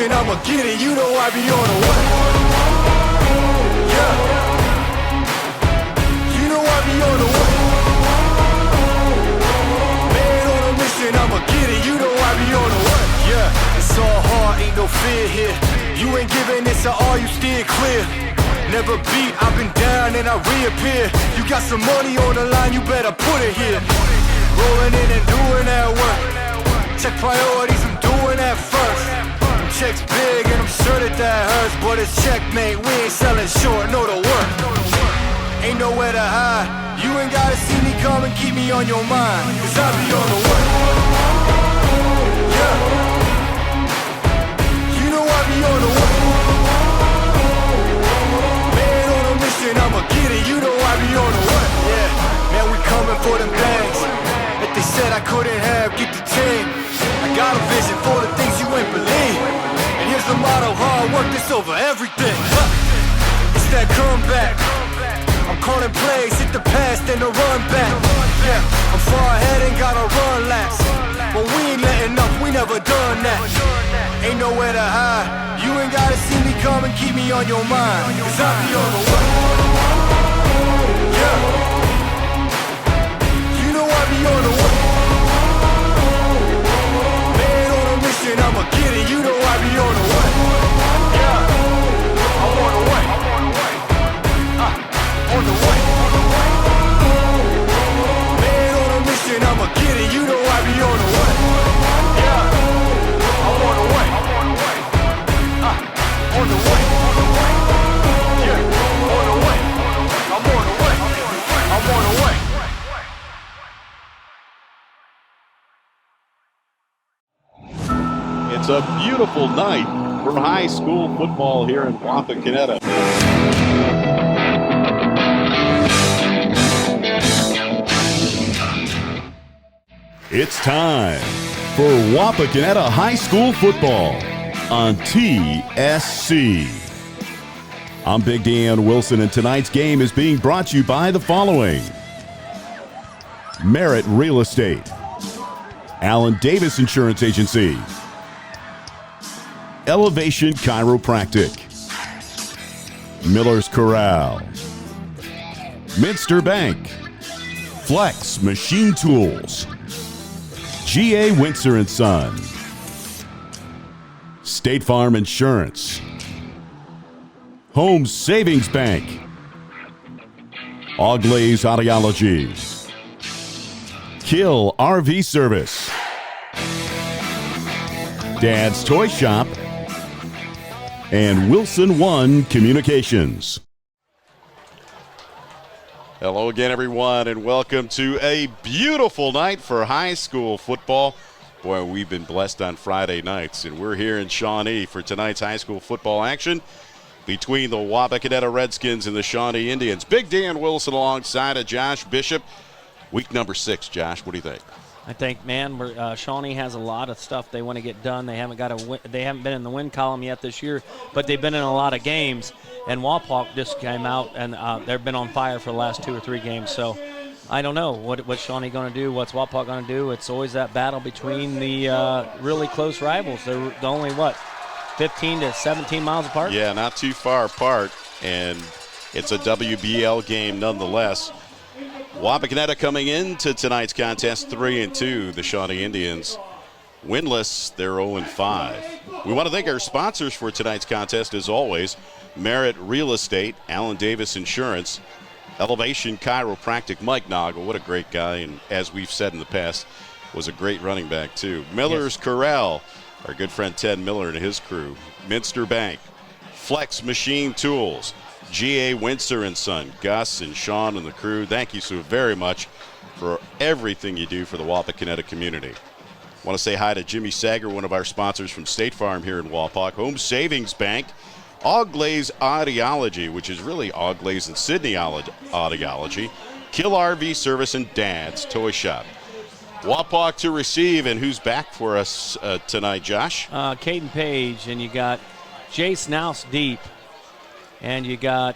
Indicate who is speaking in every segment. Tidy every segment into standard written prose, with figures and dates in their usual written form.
Speaker 1: mission, I'ma get it. You know I be on the way. Yeah. You know I be on the way. Man on a mission, I'ma get it. You know I be on the way. Yeah, it's all hard, ain't no fear here. You ain't giving this at all, you steer clear. Never beat, I've been down and I reappear. You got some money on the line, you better put it here. Rolling in and doing that work. Check priorities, I'm doing that first. Check's big and I'm sure that hurts, but it's checkmate, we ain't selling short, know the work. Ain't nowhere to hide. You ain't gotta see me come and keep me on your mind, cause I be on the way. Yeah. You know I be on the way. I'ma get it, you know I be on the way. Yeah, man, we coming for them bags that they said I couldn't have, get the team. I got a vision for the things you ain't believe. And here's the motto, hard work, this over everything. It's that comeback. I'm calling plays, hit the pass, then the run back. Yeah, I'm far ahead and gotta run last. But we ain't letting up, we never done that. Ain't nowhere to hide. You ain't gotta see me come and keep me on your mind, cause I be on the way. Yeah. You know I be on the way. Man on a mission, I'ma get it. You know I be on the way. Yeah. I'm on the way. On the way. Man on a mission, I'ma get it. You know I be on the way. Yeah. I'm on the way. On the way. Yeah. On the way. I'm on the way. I'm on the way.
Speaker 2: It's a beautiful night for high school football here in Wapakoneta. It's time for Wapakoneta High School football on TSC. I'm Big Dan Wilson, and tonight's game is being brought to you by the following: Merit Real Estate, Allen Davis Insurance Agency, Elevation Chiropractic, Miller's Corral, Minster Bank, Flex Machine Tools, G.A. Windsor & Son, State Farm Insurance, Home Savings Bank, Auglaze Audiology, Kill RV Service, Dad's Toy Shop, and Wilson One Communications. Hello again, everyone, and welcome to a beautiful night for high school football. Boy, we've been blessed on Friday nights, and we're here in Shawnee for tonight's high school football action between the Wapakoneta Redskins and the Shawnee Indians. Big Dan Wilson alongside of Josh Bishop. Week number 6, Josh, what do you think?
Speaker 3: I think, man, Shawnee has a lot of stuff they want to get done. They haven't been in the win column yet this year, but they've been in a lot of games. And Wapak just came out, and they've been on fire for the last 2 or 3 games. So I don't know what's Shawnee going to do, what's Wapak going to do. It's always that battle between the really close rivals. They're only 15 to 17 miles apart.
Speaker 2: Yeah, not too far apart, and it's a WBL game nonetheless. Wapakoneta coming into tonight's contest 3-2. The Shawnee Indians winless, they're 0-5. We want to thank our sponsors for tonight's contest, as always: Merit Real Estate, Allen Davis Insurance, Elevation Chiropractic. Mike Noggle, what a great guy, and as we've said in the past, was a great running back too. Miller's Corral, our good friend Ted Miller and his crew. Minster Bank, Flex Machine Tools, G.A. Windsor & Son, Gus and Sean and the crew. Thank you so very much for everything you do for the Wapakoneta community. I want to say hi to Jimmy Sager, one of our sponsors from State Farm here in Wapak. Home Savings Bank, Auglaze Audiology, which is really Auglaze and Sydney Audiology, Kill RV Service, and Dad's Toy Shop. Wapak to receive, and who's back for us tonight, Josh?
Speaker 3: Caden Page, and you got Jace Nouse deep. And you got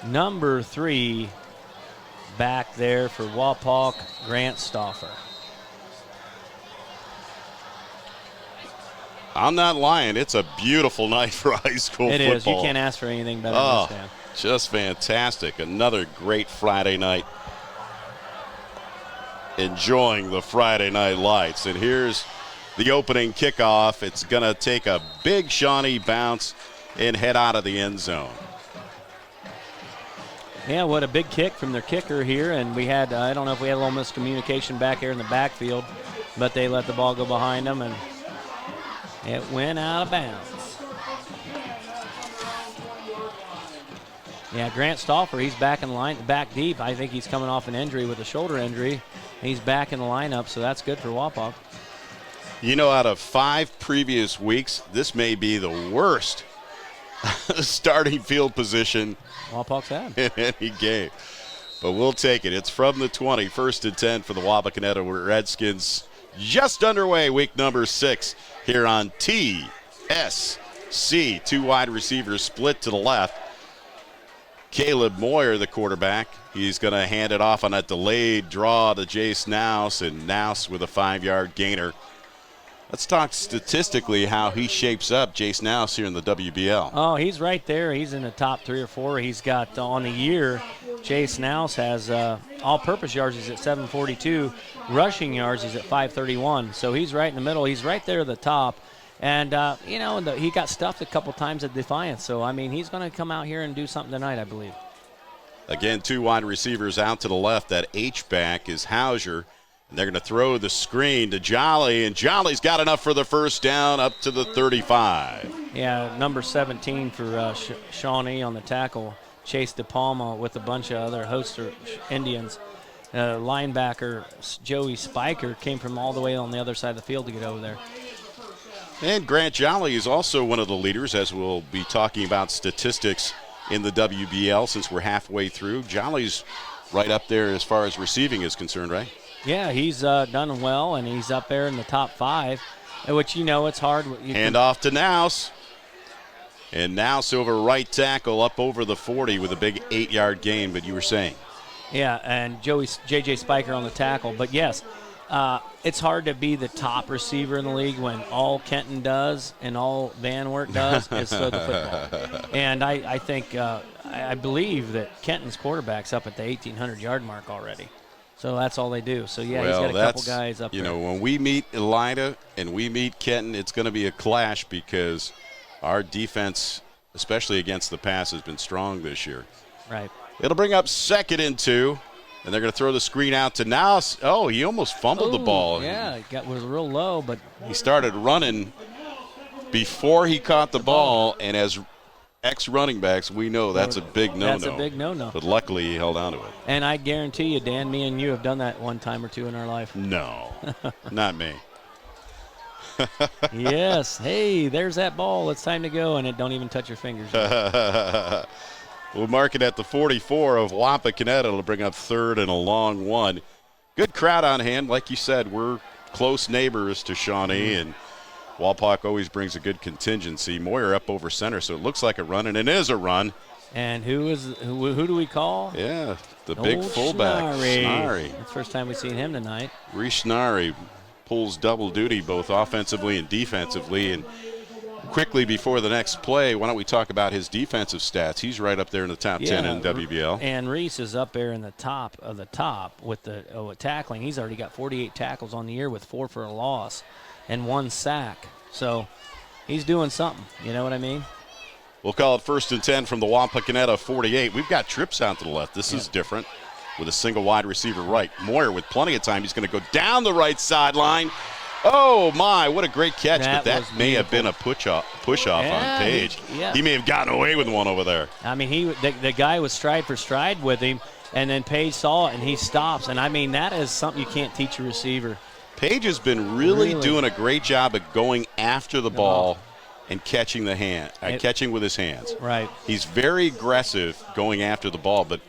Speaker 3: number 3 back there for Wapak, Grant Stauffer.
Speaker 2: I'm not lying. It's a beautiful night for high school
Speaker 3: It
Speaker 2: football.
Speaker 3: is. You can't ask for anything better than this, Dan.
Speaker 2: Just fantastic. Another great Friday night. Enjoying the Friday night lights. And here's the opening kickoff. It's going to take a big Shawnee bounce and head out of the end zone.
Speaker 3: Yeah, what a big kick from their kicker here. And we had, I don't know if we had a little miscommunication back here in the backfield, but they let the ball go behind them, and it went out of bounds. Yeah, Grant Stauffer, he's back in line, back deep. I think he's coming off an injury with a shoulder injury. He's back in the lineup, so that's good for Wapak.
Speaker 2: You know, out of 5 previous weeks, this may be the worst starting field position
Speaker 3: Wapak's had
Speaker 2: in any game. But we'll take it. It's from the 20, 1st and 10 for the Wapakoneta Redskins. Just underway, week number 6 here on TSC. 2 wide receivers split to the left. Caleb Moyer, the quarterback. He's going to hand it off on a delayed draw to Jace Nouse, and Nouse with a 5-yard gainer. Let's talk statistically how he shapes up, Jace Nouse, here in the WBL.
Speaker 3: Oh, he's right there. He's in the top 3 or 4. He's got on the year, Jace Nouse has all-purpose yards. He's at 742. Rushing yards, he's at 531. So he's right in the middle. He's right there at the top. And, he got stuffed a couple times at Defiance. So, I mean, he's going to come out here and do something tonight, I believe.
Speaker 2: Again, 2 wide receivers out to the left. That H-back is Hauser. And they're going to throw the screen to Jolly, and Jolly's got enough for the first down up to the 35.
Speaker 3: Yeah, number 17 for Shawnee on the tackle. Chase DePalma with a bunch of other Hoster Indians. Linebacker Joey Spiker came from all the way on the other side of the field to get over there.
Speaker 2: And Grant Jolly is also one of the leaders, as we'll be talking about statistics in the WBL since we're halfway through. Jolly's right up there as far as receiving is concerned, right?
Speaker 3: Yeah, he's done well, and he's up there in the top 5, which, it's hard.
Speaker 2: Hand off to Nouse. And Nouse over right tackle up over the 40 with a big 8-yard gain, but you were saying.
Speaker 3: Yeah, and J.J. Spiker on the tackle. But, yes, it's hard to be the top receiver in the league when all Kenton does and all Van Wert does is throw the football. And I think, I believe that Kenton's quarterback's up at the 1,800-yard mark already. So that's all they do. So, yeah, he's got a couple guys up there.
Speaker 2: When we meet Elida and we meet Kenton, it's going to be a clash because our defense, especially against the pass, has been strong this year.
Speaker 3: Right.
Speaker 2: It'll bring up 2nd and 2, and they're going to throw the screen out to Nouse. Oh, he almost fumbled the ball.
Speaker 3: Yeah, it was real low, but
Speaker 2: he started running before he caught the ball, and as ex-running backs, we know that's a big no-no.
Speaker 3: That's a big no-no.
Speaker 2: But luckily, he held on to it.
Speaker 3: And I guarantee you, Dan, me and you have done that one time or two in our life.
Speaker 2: No, not me.
Speaker 3: Yes. Hey, there's that ball. It's time to go, and it don't even touch your fingers.
Speaker 2: We'll mark it at the 44 of Wapakoneta. It'll bring up 3rd and a long one. Good crowd on hand. Like you said, we're close neighbors to Shawnee, and Wapak always brings a good contingency. Moyer up over center, so it looks like a run, and it is a run.
Speaker 3: And who do we call?
Speaker 2: Yeah, the big fullback, Schnarry.
Speaker 3: That's the first time we've seen him tonight.
Speaker 2: Reese Schnarry pulls double duty both offensively and defensively. And quickly before the next play, why don't we talk about his defensive stats? He's right up there in the top 10 in WBL.
Speaker 3: And Reese is up there in the top of the top with the tackling. He's already got 48 tackles on the year with 4 for a loss and 1 sack. So he's doing something. You know what I mean?
Speaker 2: We'll call it 1st and 10 from the Wapakoneta 48. We've got trips out to the left. This is different with a single wide receiver right. Moyer with plenty of time. He's going to go down the right sideline. Oh, my, what a great catch. But that may have been a push-off on Page. He may have gotten away with one over there.
Speaker 3: I mean, the guy was stride for stride with him, and then Page saw it, and he stops. And, I mean, that is something you can't teach a receiver.
Speaker 2: Page has been really doing a great job of going after the ball and catching catching with his hands.
Speaker 3: Right.
Speaker 2: He's very aggressive going after the ball, but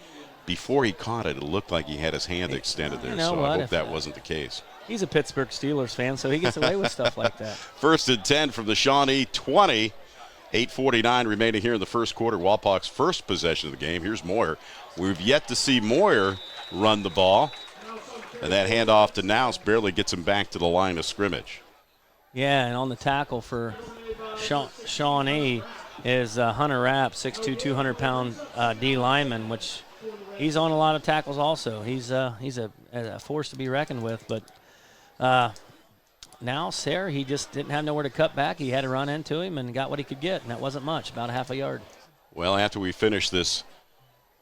Speaker 2: before he caught it, it looked like he had his hand extended there. So I hope that wasn't the case.
Speaker 3: He's a Pittsburgh Steelers fan, so he gets away with stuff like that.
Speaker 2: 1st and 10 from the Shawnee 20. 8:49 remaining here in the first quarter. Wapak's first possession of the game. Here's Moyer. We've yet to see Moyer run the ball. And that handoff to Nouse barely gets him back to the line of scrimmage.
Speaker 3: Yeah, and on the tackle for Shawnee is Hunter Rapp, 6'2", 200-pound D lineman, which he's on a lot of tackles also. He's a force to be reckoned with. But now Sayre, he just didn't have nowhere to cut back. He had to run into him and got what he could get, and that wasn't much, about a half a yard.
Speaker 2: Well, after we finish this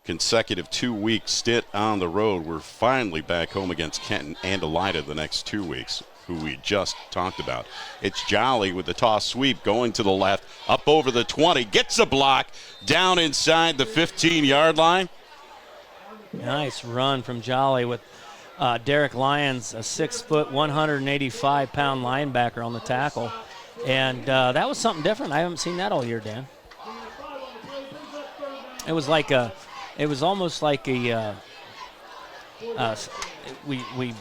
Speaker 2: consecutive 2-week stint on the road, we're finally back home against Kenton and Elida the next 2 weeks, who we just talked about. It's Jolly with the toss sweep going to the left, up over the 20, gets a block, down inside the 15-yard line.
Speaker 3: Nice run from Jolly with Derek Lyons, a 6', 185-pound linebacker on the tackle. And that was something different. I haven't seen that all year, Dan. It was almost like we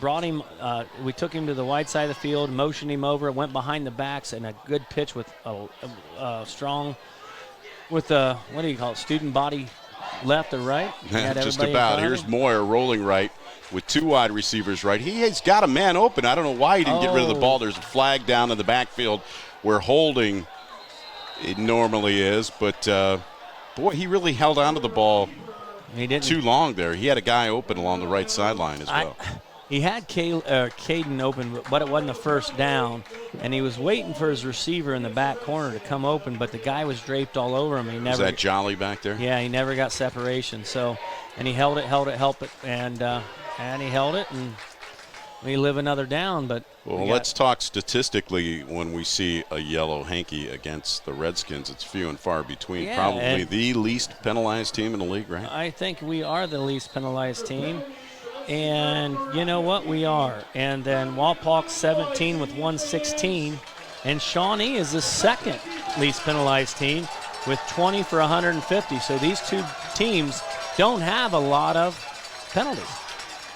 Speaker 3: brought him, we took him to the wide side of the field, motioned him over, went behind the backs, and a good pitch with a strong, with a, what do you call it, student body left or right?
Speaker 2: Just about. Here's Moyer rolling right with 2 wide receivers right. He has got a man open. I don't know why he didn't get rid of the ball. There's a flag down in the backfield where holding it normally is, but boy, he really held on to the ball too long there. He had a guy open along the right sideline as well.
Speaker 3: He had Caden open, but it wasn't a first down, and he was waiting for his receiver in the back corner to come open, but the guy was draped all over him.
Speaker 2: Was that Jolly back there?
Speaker 3: Yeah, he never got separation. So, and he held it, and he held it, and we live another down. But
Speaker 2: let's talk statistically. When we see a yellow hanky against the Redskins, it's few and far between.
Speaker 3: Yeah,
Speaker 2: probably the least penalized team in the league, right?
Speaker 3: I think we are the least penalized team. And you know what? We are. And then Wapak 17 with 116. And Shawnee is the second least penalized team with 20 for 150. So these two teams don't have a lot of penalties.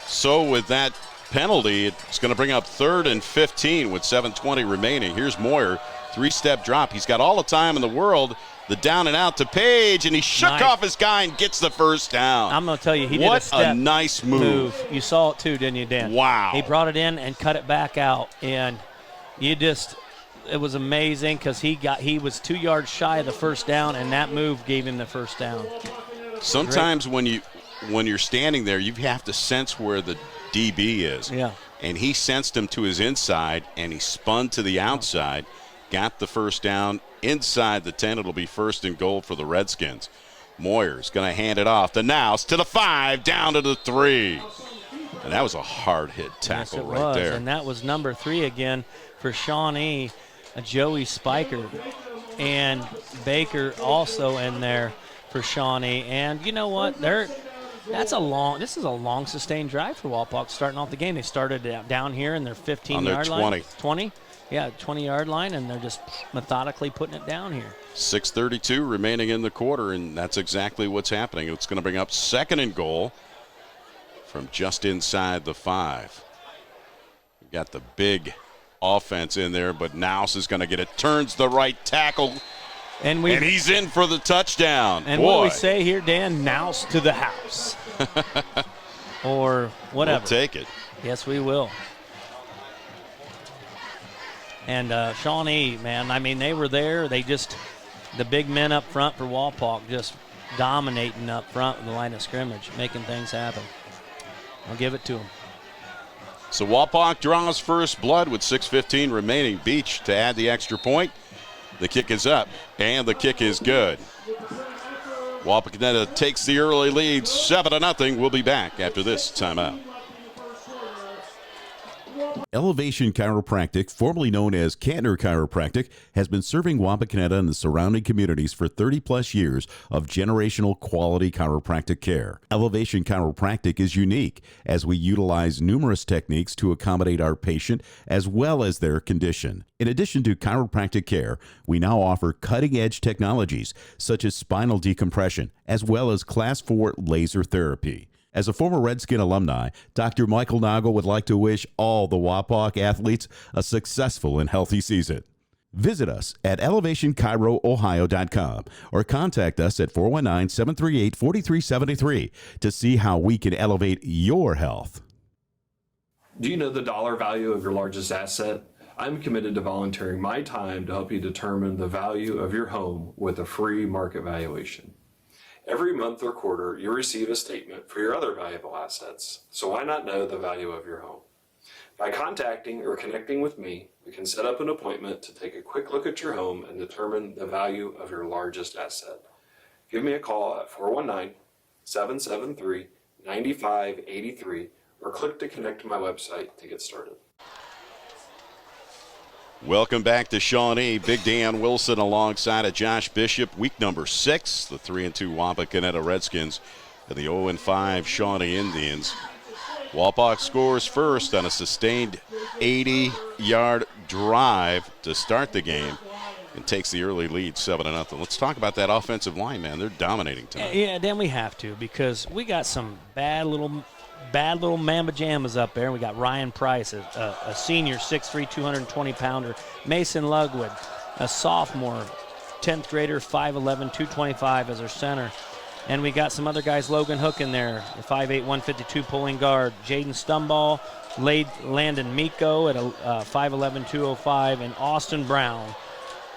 Speaker 2: So with that penalty, it's going to bring up 3rd and 15 with 7:20 remaining. Here's Moyer, 3-step drop. He's got all the time in the world. The down and out to Page, and he shook off his guy and gets the first down.
Speaker 3: I'm going to tell you, he did a step.
Speaker 2: What a nice move.
Speaker 3: You saw it too, didn't you, Dan?
Speaker 2: Wow.
Speaker 3: He brought it in and cut it back out, and it was amazing because he was 2 yards shy of the first down, and that move gave him the first down.
Speaker 2: Sometimes when you're standing there, you have to sense where the DB is.
Speaker 3: Yeah.
Speaker 2: And he sensed him to his inside, and he spun to the outside, got the first down inside the 10. It'll be 1st and goal for the Redskins. Moyer's going to hand it off to Nouse to the 5, down to the 3. And that was a hard hit tackle right there.
Speaker 3: And that was number 3 again for Shawnee, Joey Spiker, and Baker also in there for Shawnee. And you know what? This is a long sustained drive for Wapak starting off the game. They started down here in their 15-yard line. 20. Yeah, 20-yard line, and they're just methodically putting it down here.
Speaker 2: 6:32 remaining in the quarter, and that's exactly what's happening. It's going to bring up 2nd and goal from just inside the 5. We've got the big offense in there, but Nouse is going to get it. Turns the right tackle, and he's in for the touchdown.
Speaker 3: And what we say here, Dan, Nouse to the house. Or whatever.
Speaker 2: We'll take it.
Speaker 3: Yes, we will. And Shawnee, man, I mean, they were there. The big men up front for Wapak just dominating up front with the line of scrimmage, making things happen. I'll give it to them.
Speaker 2: So Wapak draws first blood with 6:15 remaining. Beach to add the extra point. The kick is up, and the kick is good. Wapakoneta takes the early lead, 7-0. We'll be back after this timeout.
Speaker 4: Elevation Chiropractic, formerly known as Cantor Chiropractic, has been serving Wapakoneta and the surrounding communities for 30-plus years of generational quality chiropractic care. Elevation Chiropractic is unique as we utilize numerous techniques to accommodate our patient as well as their condition. In addition to chiropractic care, we now offer cutting-edge technologies such as spinal decompression as well as Class 4 laser therapy. As a former Redskin alumni, Dr. Michael Nagel would like to wish all the Wapak athletes a successful and healthy season. Visit us at elevationchiroohio.com or contact us at 419-738-4373 to see how we can elevate your health.
Speaker 5: Do you know the dollar value of your largest asset? I'm committed to volunteering my time to help you determine the value of your home with a free market valuation. Every month or quarter, you receive a statement for your other valuable assets, so why not know the value of your home? By contacting or connecting with me, we can set up an appointment to take a quick look at your home and determine the value of your largest asset. Give me a call at 419-773-9583 or click to connect to my website to get started.
Speaker 2: Welcome back to Shawnee. Big Dan Wilson alongside of Josh Bishop. Week number 6, the 3-2 Wapakoneta Redskins and the 0-5 Shawnee Indians. Wapak scores first on a sustained 80-yard drive to start the game and takes the early lead 7-0. Let's talk about that offensive line, man. They're dominating tonight.
Speaker 3: Yeah, Dan, we have to, because we got some bad little mamba jammas up there. We got Ryan Price, a senior, 6'3", 220-pounder. Mason Lugwood, a sophomore, 10th grader, 5'11", 225 as our center. And we got some other guys, Logan Hook in there, the 5'8", 152 pulling guard. Jaden Stumball, Landon Miko at a 5'11", 205, and Austin Brown,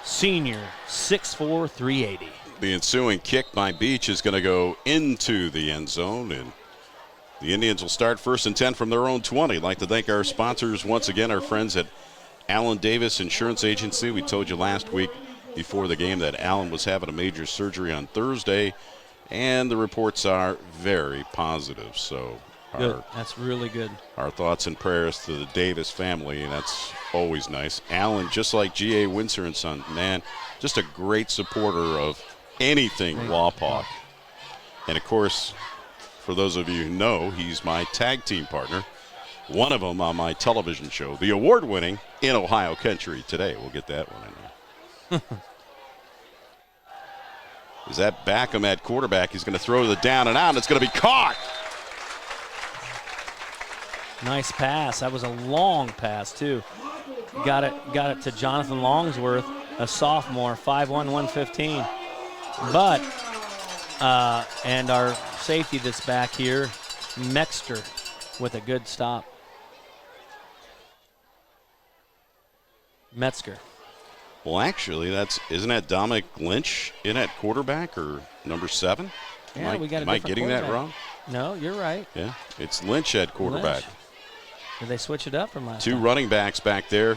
Speaker 3: senior, 6'4", 380.
Speaker 2: The ensuing kick by Beach is going to go into the end zone, and the Indians will start 1st and 10 from their own 20. I'd like to thank our sponsors once again, our friends at Allen Davis Insurance Agency. We told you last week before the game that Allen was having a major surgery on Thursday, and the reports are very positive. So
Speaker 3: That's really good.
Speaker 2: Our thoughts and prayers to the Davis family, and that's always nice. Allen, just like G.A. Windsor and Son, man, just a great supporter of anything Wapak. And, of course, for those of you who know, he's my tag team partner, one of them on my television show, the award-winning In Ohio Country Today. We'll get that one in there. Is that Backham at quarterback? He's going to throw the down and out, and it's going to be caught.
Speaker 3: Nice pass. That was a long pass, too. Got it to Jonathan Longsworth, a sophomore, 5'1", 115. But, and our safety that's back here, Mexter, with a good stop. Metzger.
Speaker 2: Well, actually, isn't that Dominic Lynch in at quarterback or number 7?
Speaker 3: Yeah, we got a
Speaker 2: Am I getting that wrong?
Speaker 3: No, you're right.
Speaker 2: Yeah, it's Lynch at quarterback.
Speaker 3: Lynch. Did they switch it up from last
Speaker 2: 2
Speaker 3: time?
Speaker 2: running backs back there.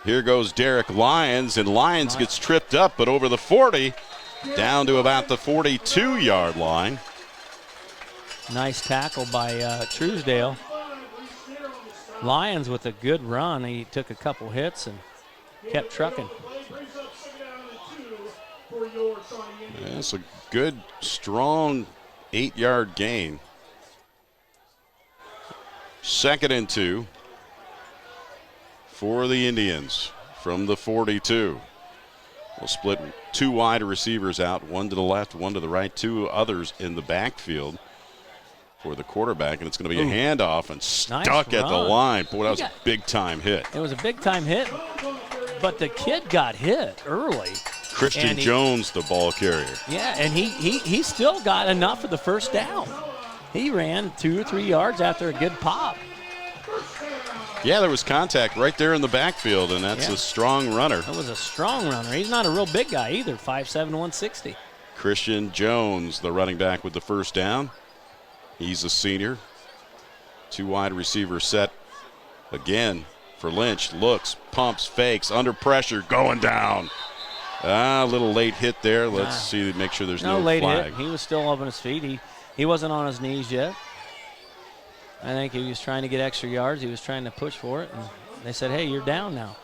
Speaker 2: Here goes Derek Lyons, and Lyons gets tripped up, but over the 40, down to about the 42-yard line.
Speaker 3: Nice tackle by Truesdale. Lyons with a good run. He took a couple hits and kept trucking.
Speaker 2: That's a good, strong 8-yard gain. 2nd and 2 for the Indians from the 42. We'll split 2 wide receivers out, one to the left, one to the right, 2 others in the backfield for the quarterback, and it's going to be a handoff and stuck at the line. Boy, that was a big-time hit.
Speaker 3: It was a big-time hit, but the kid got hit early.
Speaker 2: Christian Jones, the ball carrier.
Speaker 3: Yeah, and he still got enough for the first down. He ran 2 or 3 yards after a good pop.
Speaker 2: Yeah, there was contact right there in the backfield, and that's a strong runner.
Speaker 3: That was a strong runner. He's not a real big guy either, 5'7", 160.
Speaker 2: Christian Jones, the running back with the first down. He's a senior. 2 wide receiver set again for Lynch. Looks, pumps, fakes, under pressure, going down. A little late hit there. Let's see, make sure there's no
Speaker 3: late
Speaker 2: flag.
Speaker 3: hit. He was still up on his feet. He wasn't on his knees yet. I think he was trying to get extra yards. He was trying to push for it, and they said, hey, you're down now.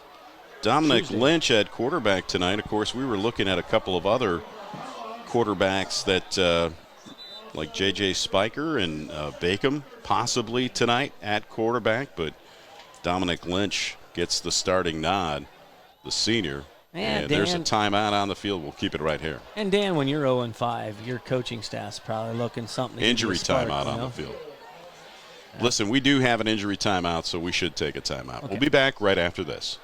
Speaker 2: Dominic Lynch at quarterback tonight. Of course, we were looking at a couple of other quarterbacks that like J.J. Spiker and Bacon possibly tonight at quarterback, but Dominic Lynch gets the starting nod, the senior. And there's a timeout on the field. We'll keep it right here.
Speaker 3: And, Dan, when you're 0-5, your coaching staff's probably looking something.
Speaker 2: Injury timeout on the field. Listen, we do have an injury timeout, so we should take a timeout. Okay. We'll be back right after this.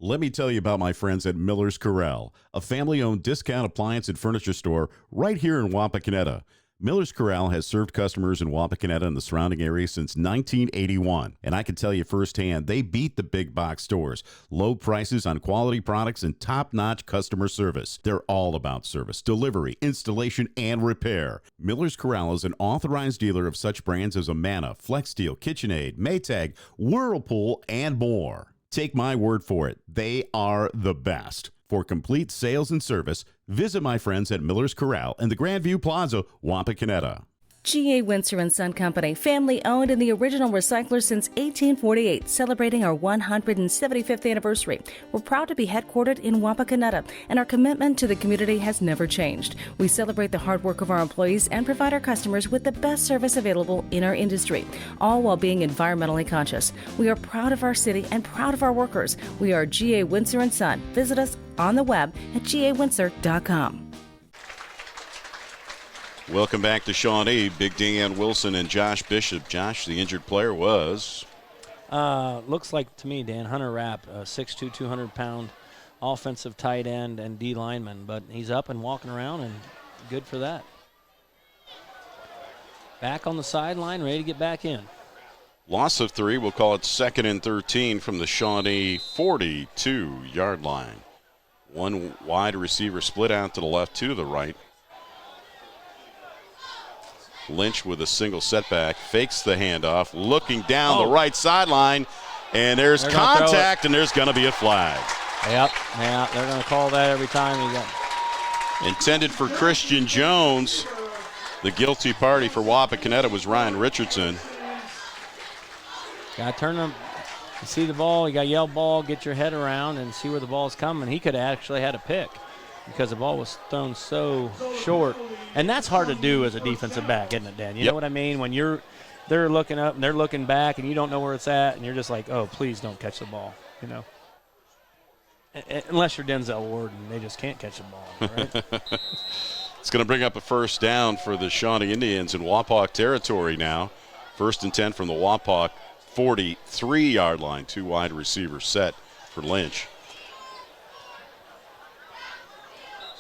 Speaker 4: Let me tell you about my friends at Miller's Corral, a family-owned discount appliance and furniture store right here in Wapakoneta. Miller's Corral has served customers in Wapakoneta and the surrounding area since 1981, and I can tell you firsthand, they beat the big box stores. Low prices on quality products and top-notch customer service. They're all about service, delivery, installation, and repair. Miller's Corral is an authorized dealer of such brands as Amana, Flex Steel, KitchenAid, Maytag, Whirlpool, and more. Take my word for it, they are the best. For complete sales and service, visit my friends at Miller's Corral in the Grandview Plaza, Wapakoneta.
Speaker 6: G.A. Windsor & Son Company, family owned and the original recycler since 1848, celebrating our 175th anniversary. We're proud to be headquartered in Wapakoneta, and our commitment to the community has never changed. We celebrate the hard work of our employees and provide our customers with the best service available in our industry, all while being environmentally conscious. We are proud of our city and proud of our workers. We are G.A. Windsor & Son. Visit us on the web at gawindsor.com.
Speaker 2: Welcome back to Shawnee. Big Dan Wilson and Josh Bishop. Josh, the injured player was?
Speaker 3: Looks like to me, Dan, Hunter Rapp, 6'2", 200-pound offensive tight end and D lineman, but he's up and walking around, and good for that. Back on the sideline, ready to get back in.
Speaker 2: Loss of 3. We'll call it 2nd and 13 from the Shawnee 42-yard line. One wide receiver split out to the left, 2 to the right. Lynch with a single setback, fakes the handoff, looking down the right sideline, and there's contact, and there's going to be a flag.
Speaker 3: Yep, yeah, they're going to call that every time.
Speaker 2: Intended for Christian Jones. The guilty party for Wapakoneta was Ryan Richardson.
Speaker 3: Got to turn them. You see the ball, you got to yell ball, get your head around, and see where the ball's coming. He could have actually had a pick because the ball was thrown so short. And that's hard to do as a defensive back, isn't it, Dan? You know what I mean? When they're looking up and they're looking back and you don't know where it's at and you're just like, oh, please don't catch the ball, you know. Unless you're Denzel Ward and they just can't catch the ball, right?
Speaker 2: It's going to bring up a first down for the Shawnee Indians in Wapak territory now. 1st and 10 from the Wapak 43-yard line. 2 wide receivers set for Lynch.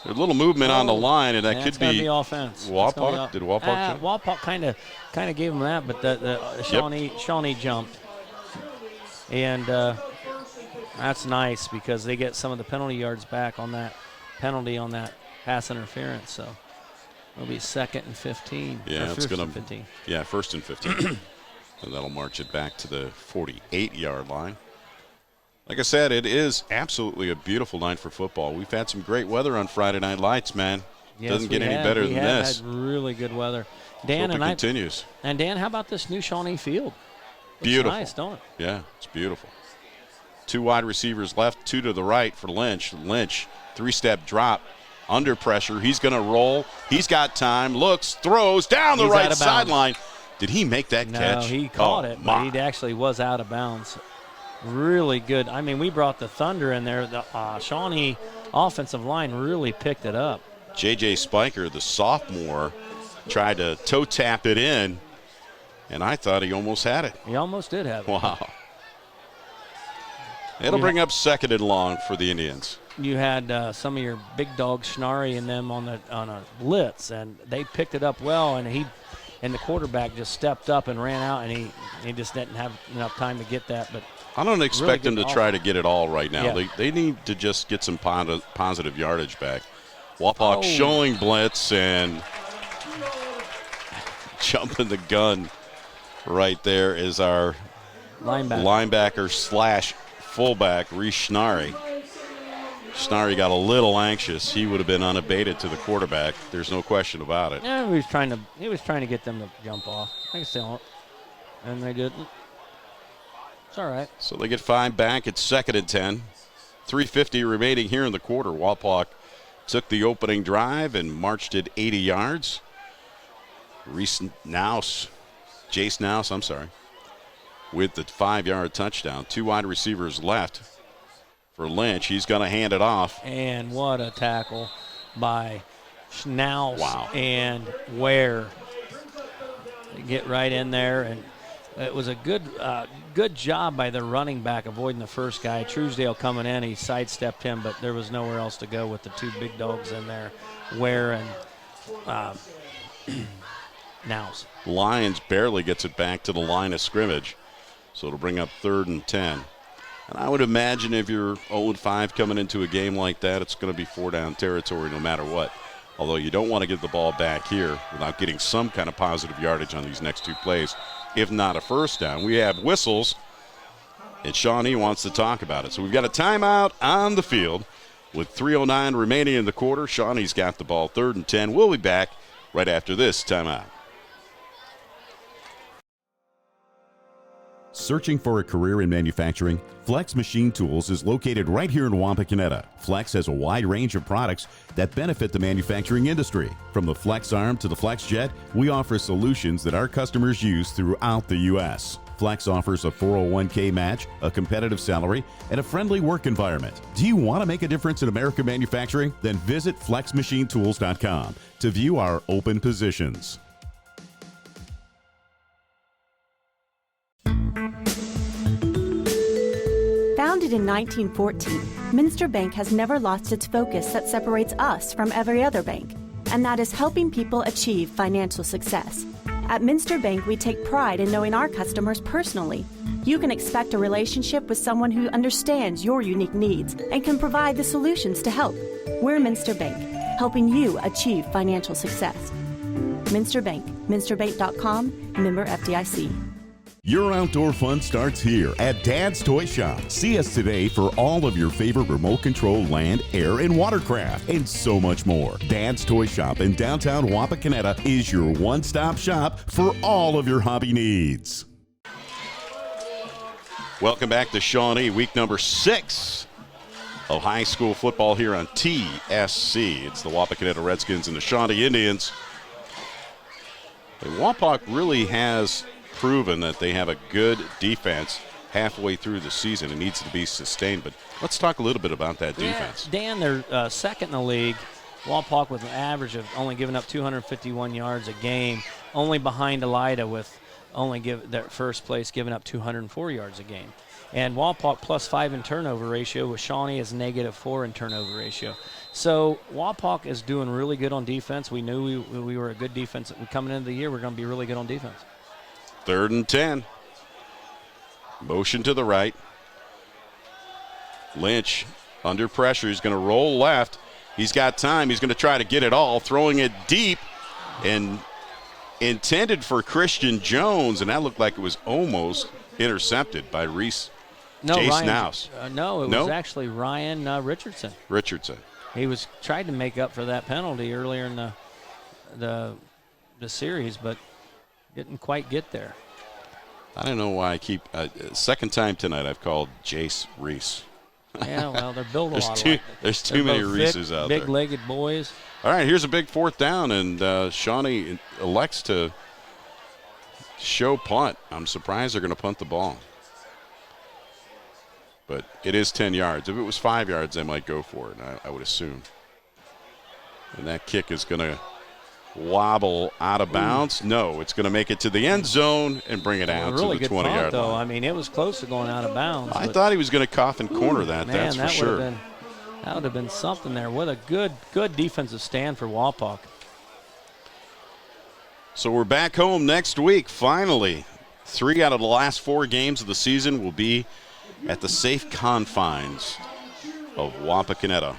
Speaker 2: There's a little movement on the line, and that could be
Speaker 3: offense.
Speaker 2: Wapak. Did Wapak jump?
Speaker 3: Wapak kind of gave him that, but the Shawnee jumped, and that's nice because they get some of the penalty yards back on that penalty on that pass interference. So it'll be 2nd and 15.
Speaker 2: Yeah, it's going to
Speaker 3: 15.
Speaker 2: Yeah, 1st and 15, and that'll march it back to the 48-yard line. Like I said, it is absolutely a beautiful night for football. We've had some great weather on Friday Night Lights, man.
Speaker 3: Yes,
Speaker 2: doesn't get any better than this.
Speaker 3: We had really good weather. Dan,
Speaker 2: and continues.
Speaker 3: And Dan, how about this new Shawnee field?
Speaker 2: Beautiful.
Speaker 3: Nice, don't it?
Speaker 2: Yeah, it's beautiful. 2 wide receivers left, 2 to the right for Lynch. Lynch, 3-step drop, under pressure. He's going to roll. He's got time, looks, throws down the right sideline. Did he make that catch?
Speaker 3: No, he caught it, but he actually was out of bounds. Really good. I mean, we brought the Thunder in there. The Shawnee offensive line really picked it up.
Speaker 2: J.J. Spiker, the sophomore, tried to toe tap it in, and I thought he almost had it.
Speaker 3: He almost did have it.
Speaker 2: Wow. It'll bring up 2nd and long for the Indians.
Speaker 3: You had some of your big dogs, Schnarry, and them on a blitz, and they picked it up well, and the quarterback just stepped up and ran out, and he just didn't have enough time to get that, but
Speaker 2: I don't expect them to try to get it all right now.
Speaker 3: Yeah.
Speaker 2: They need to just get some positive yardage back. Wapak showing blitz and jumping the gun right there is our linebacker slash fullback, Reese Schnarry. Schnarry got a little anxious. He would have been unabated to the quarterback. There's no question about it.
Speaker 3: Yeah, he was trying to get them to jump off. I guess they won't, and they didn't. It's all right.
Speaker 2: So they get 5 back. It's 2nd and 10. 3:50 remaining here in the quarter. Wapak took the opening drive and marched it 80 yards. Jace Nouse, with the 5-yard touchdown. 2 wide receivers left for Lynch. He's going to hand it off.
Speaker 3: And what a tackle by Schnauz.
Speaker 2: Wow.
Speaker 3: And Ware. Get right in there, and it was a good job by the running back avoiding the first guy. Truesdale coming in, he sidestepped him, but there was nowhere else to go with the 2 big dogs in there, Ware and Nows.
Speaker 2: Lions barely gets it back to the line of scrimmage. So it'll bring up 3rd and 10. And I would imagine if you're 0-5 coming into a game like that, it's going to be 4-down territory no matter what. Although you don't want to give the ball back here without getting some kind of positive yardage on these next 2 plays, if not a first down. We have whistles, and Shawnee wants to talk about it. So we've got a timeout on the field with 3:09 remaining in the quarter. Shawnee's got the ball, 3rd and 10. We'll be back right after this timeout.
Speaker 4: Searching for a career in manufacturing? Flex Machine Tools is located right here in Wapakoneta. Flex has a wide range of products that benefit the manufacturing industry. From the Flex Arm to the Flex Jet, we offer solutions that our customers use throughout the U.S. Flex offers a 401k match, a competitive salary, and a friendly work environment. Do you want to make a difference in American manufacturing? Then visit flexmachinetools.com to view our open positions.
Speaker 7: Founded in 1914, Minster Bank has never lost its focus that separates us from every other bank, and that is helping people achieve financial success. At Minster Bank, we take pride in knowing our customers personally. You can expect a relationship with someone who understands your unique needs and can provide the solutions to help. We're Minster Bank, helping you achieve financial success. Minster Bank, minsterbank.com, member FDIC.
Speaker 4: Your outdoor fun starts here at Dad's Toy Shop. See us today for all of your favorite remote control land, air, and watercraft, and so much more. Dad's Toy Shop in downtown Wapakoneta is your one-stop shop for all of your hobby needs.
Speaker 2: Welcome back to Shawnee, week number 6 of high school football here on TSC. It's the Wapakoneta Redskins and the Shawnee Indians. And Wapak really has proven that they have a good defense halfway through the season. It needs to be sustained, but let's talk a little bit about that defense.
Speaker 3: Dan, they're second in the league. Wapak with an average of only giving up 251 yards a game, only behind Elida with only their first place giving up 204 yards a game. And Wapak +5 in turnover ratio, with Shawnee is -4 in turnover ratio. So Wapak is doing really good on defense. We knew we were a good defense. Coming into the year, we're going to be really good on defense.
Speaker 2: 3rd and 10. Motion to the right. Lynch under pressure. He's going to roll left. He's got time. He's going to try to get it all, throwing it deep and intended for Christian Jones, and that looked like it was almost intercepted by Jace Nouse.
Speaker 3: No, it was actually Ryan Richardson. He was trying to make up for that penalty earlier in the series, but didn't quite get there.
Speaker 2: I don't know why I keep second time tonight I've called Jace Reese.
Speaker 3: Yeah, well, they're built a lot
Speaker 2: alike. There's too many Reeses out there.
Speaker 3: Big-legged boys.
Speaker 2: All right, here's a big 4th down, and Shawnee elects to show punt. I'm surprised they're going to punt the ball. But it is 10 yards. If it was 5 yards, they might go for it, I would assume. And that kick is going to wobble out of bounds. No, it's going to make it to the end zone and bring it out
Speaker 3: really
Speaker 2: to the 20-yard line.
Speaker 3: I mean, it was close to going out of bounds.
Speaker 2: I thought he was going to cough and corner that.
Speaker 3: Man,
Speaker 2: that's for sure.
Speaker 3: That would have been something there. What a good defensive stand for Wapak.
Speaker 2: So we're back home next week, finally. 3 out of the last 4 games of the season will be at the safe confines of Wapakoneta.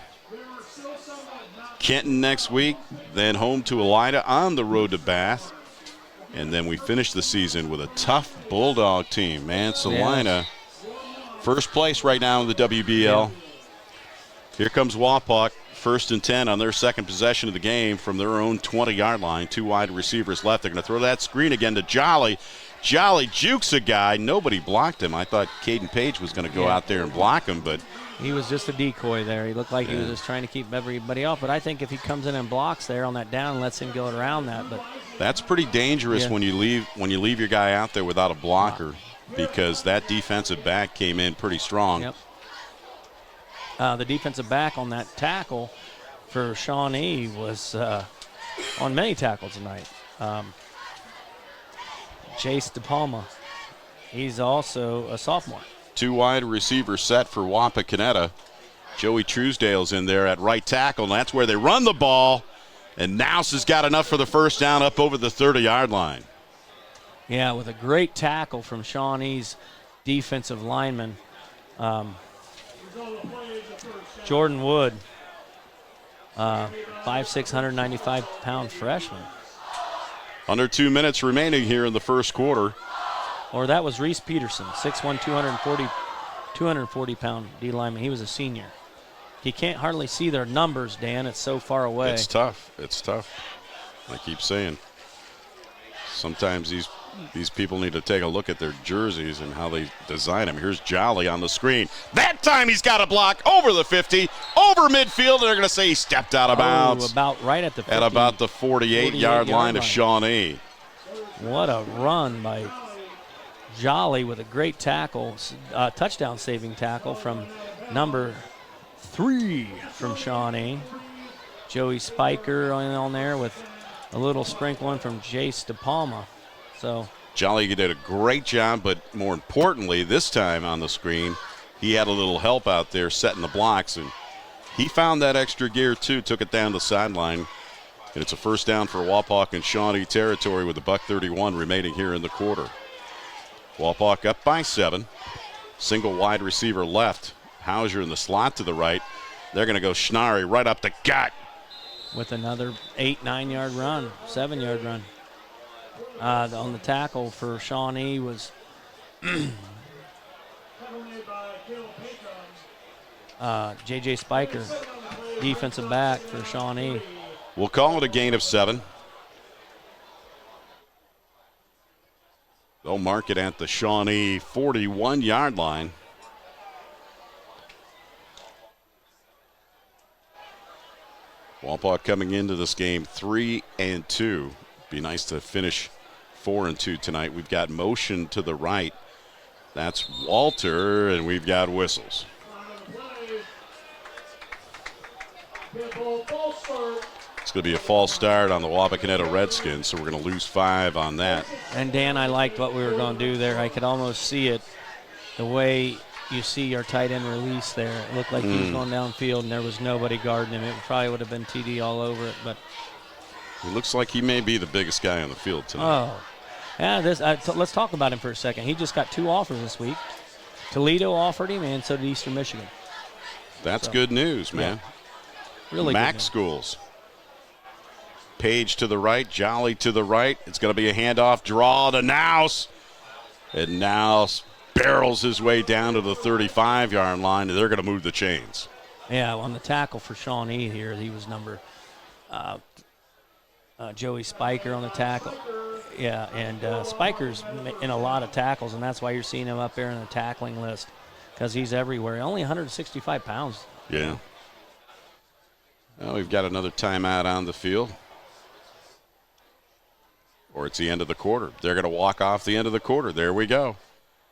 Speaker 2: Kenton next week, then home to Elida on the road to Bath. And then we finish the season with a tough Bulldog team. Man, Salina, first place right now in the WBL. Yeah. Here comes Wapak, 1st and 10 on their second possession of the game from their own 20-yard line. 2 wide receivers left. They're going to throw that screen again to Jolly. Jolly jukes a guy. Nobody blocked him. I thought Caden Page was going to go out there and block him, but
Speaker 3: he was just a decoy there. He looked like he was just trying to keep everybody off. But I think if he comes in and blocks there on that down and lets him go around that, but
Speaker 2: that's pretty dangerous when you leave your guy out there without a blocker, because that defensive back came in pretty strong.
Speaker 3: Yep. The defensive back on that tackle for Shawnee was on many tackles tonight. Chase DePalma. He's also a sophomore.
Speaker 2: 2 wide receiver set for Wapakoneta. Joey Truesdale's in there at right tackle, and that's where they run the ball. And Nouse has got enough for the first down up over the 30-yard line.
Speaker 3: Yeah, with a great tackle from Shawnee's defensive lineman, Jordan Wood, 5'6", 195-pound freshman.
Speaker 2: Under 2 minutes remaining here in the first quarter.
Speaker 3: Or that was Reese Peterson, 6'1", 240-pound D lineman. He was a senior. You can't hardly see their numbers, Dan. It's so far away.
Speaker 2: It's tough. It's tough. I keep saying. Sometimes these people need to take a look at their jerseys and how they design them. Here's Jolly on the screen. That time he's got a block over the 50, over midfield, and they're going to say he stepped out of bounds.
Speaker 3: About right at the 50,
Speaker 2: at about the 48-yard line of Shawnee.
Speaker 3: What a run by Jolly with a great tackle, touchdown-saving tackle from number 3 from Shawnee. Joey Spiker on there with a little sprinkling from Jace DePalma. So
Speaker 2: Jolly did a great job, but more importantly, this time on the screen, he had a little help out there setting the blocks, and he found that extra gear too, took it down the sideline, and it's a first down for Wapak and Shawnee territory with $1:31 remaining here in the quarter. Wapak up by 7. Single wide receiver left. Hauser in the slot to the right. They're going to go Schnarry right up the gut.
Speaker 3: With another 8-9-yard run, 7-yard run. On the tackle for Shawnee was J.J. Spiker, defensive back for Shawnee.
Speaker 2: We'll call it a gain of 7. They'll mark it at the Shawnee 41-yard line. Wapak coming into this game 3-2. Be nice to finish 4-2 tonight. We've got motion to the right. That's Walter, and we've got whistles. It's going to be a false start on the Wapakoneta Redskins, so we're going to lose 5 on that.
Speaker 3: And Dan, I liked what we were going to do there. I could almost see it, the way you see our tight end release there. It looked like he was going downfield, and there was nobody guarding him. It probably would have been TD all over it, but
Speaker 2: it looks like he may be the biggest guy on the field tonight.
Speaker 3: Oh, yeah. Let's talk about him for a second. He just got 2 offers this week. Toledo offered him, and so did Eastern Michigan.
Speaker 2: That's good news, man.
Speaker 3: Yeah. Really
Speaker 2: MAC
Speaker 3: good news.
Speaker 2: schools. Page to the right, Jolly to the right. It's going to be a handoff draw to Nouse. And Nouse barrels his way down to the 35-yard line, and they're going to move the chains.
Speaker 3: Yeah, on the tackle for Shawnee here, he was number Joey Spiker on the tackle. Yeah, and Spiker's in a lot of tackles, and that's why you're seeing him up there in the tackling list, because he's everywhere. Only 165 pounds.
Speaker 2: Yeah. Well, we've got another timeout on the field. Or it's the end of the quarter. They're going to walk off the end of the quarter. There we go.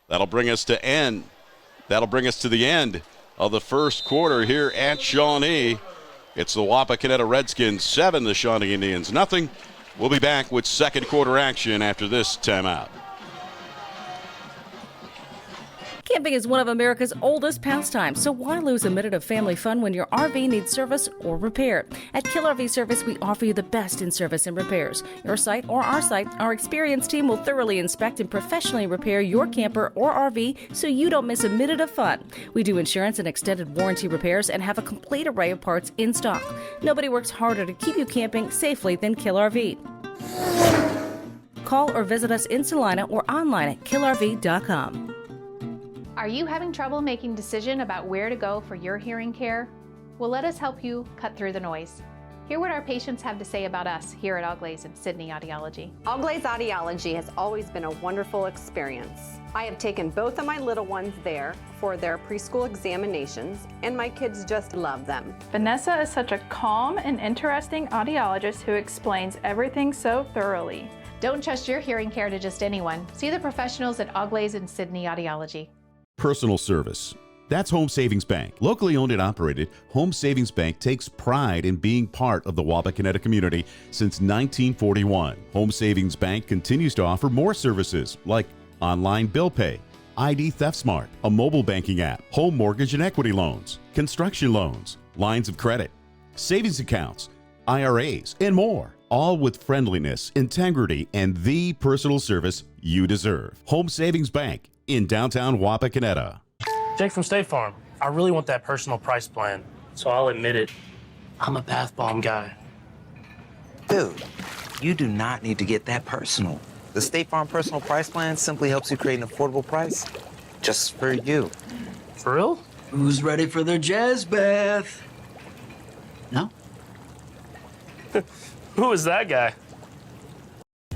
Speaker 2: That'll bring us to the end of the first quarter here at Shawnee. It's the Wapakoneta Redskins 7, the Shawnee Indians nothing. We'll be back with second quarter action after this timeout.
Speaker 6: Camping is one of America's oldest pastimes, so why lose a minute of family fun when your RV needs service or repair? At Kill RV Service, we offer you the best in service and repairs. Your site or our site, our experienced team will thoroughly inspect and professionally repair your camper or RV so you don't miss a minute of fun. We do insurance and extended warranty repairs and have a complete array of parts in stock. Nobody works harder to keep you camping safely than Kill RV. Call or visit us in Salina or online at killrv.com.
Speaker 8: Are you having trouble making a decision about where to go for your hearing care? Well, let us help you cut through the noise. Hear what our patients have to say about us here at Auglaze and Sydney Audiology.
Speaker 9: Auglaze Audiology has always been a wonderful experience. I have taken both of my little ones there for their preschool examinations, and my kids just love them.
Speaker 10: Vanessa is such a calm and interesting audiologist who explains everything so thoroughly.
Speaker 8: Don't trust your hearing care to just anyone. See the professionals at Auglaze and Sydney Audiology.
Speaker 4: Personal service. That's Home Savings Bank. Locally owned and operated, Home Savings Bank takes pride in being part of the Wapakoneta community since 1941. Home Savings Bank continues to offer more services like online bill pay, ID Theft Smart, a mobile banking app, home mortgage and equity loans, construction loans, lines of credit, savings accounts, IRAs, and more. All with friendliness, integrity, and the personal service you deserve. Home Savings Bank in downtown Wapakoneta.
Speaker 11: Jake from State Farm. I really want that personal price plan, so I'll admit it. I'm a bath bomb guy.
Speaker 12: Dude, you do not need to get that personal. The State Farm Personal Price Plan simply helps you create an affordable price just for you.
Speaker 11: For real?
Speaker 13: Who's ready for their jazz bath? No?
Speaker 11: Who is that guy?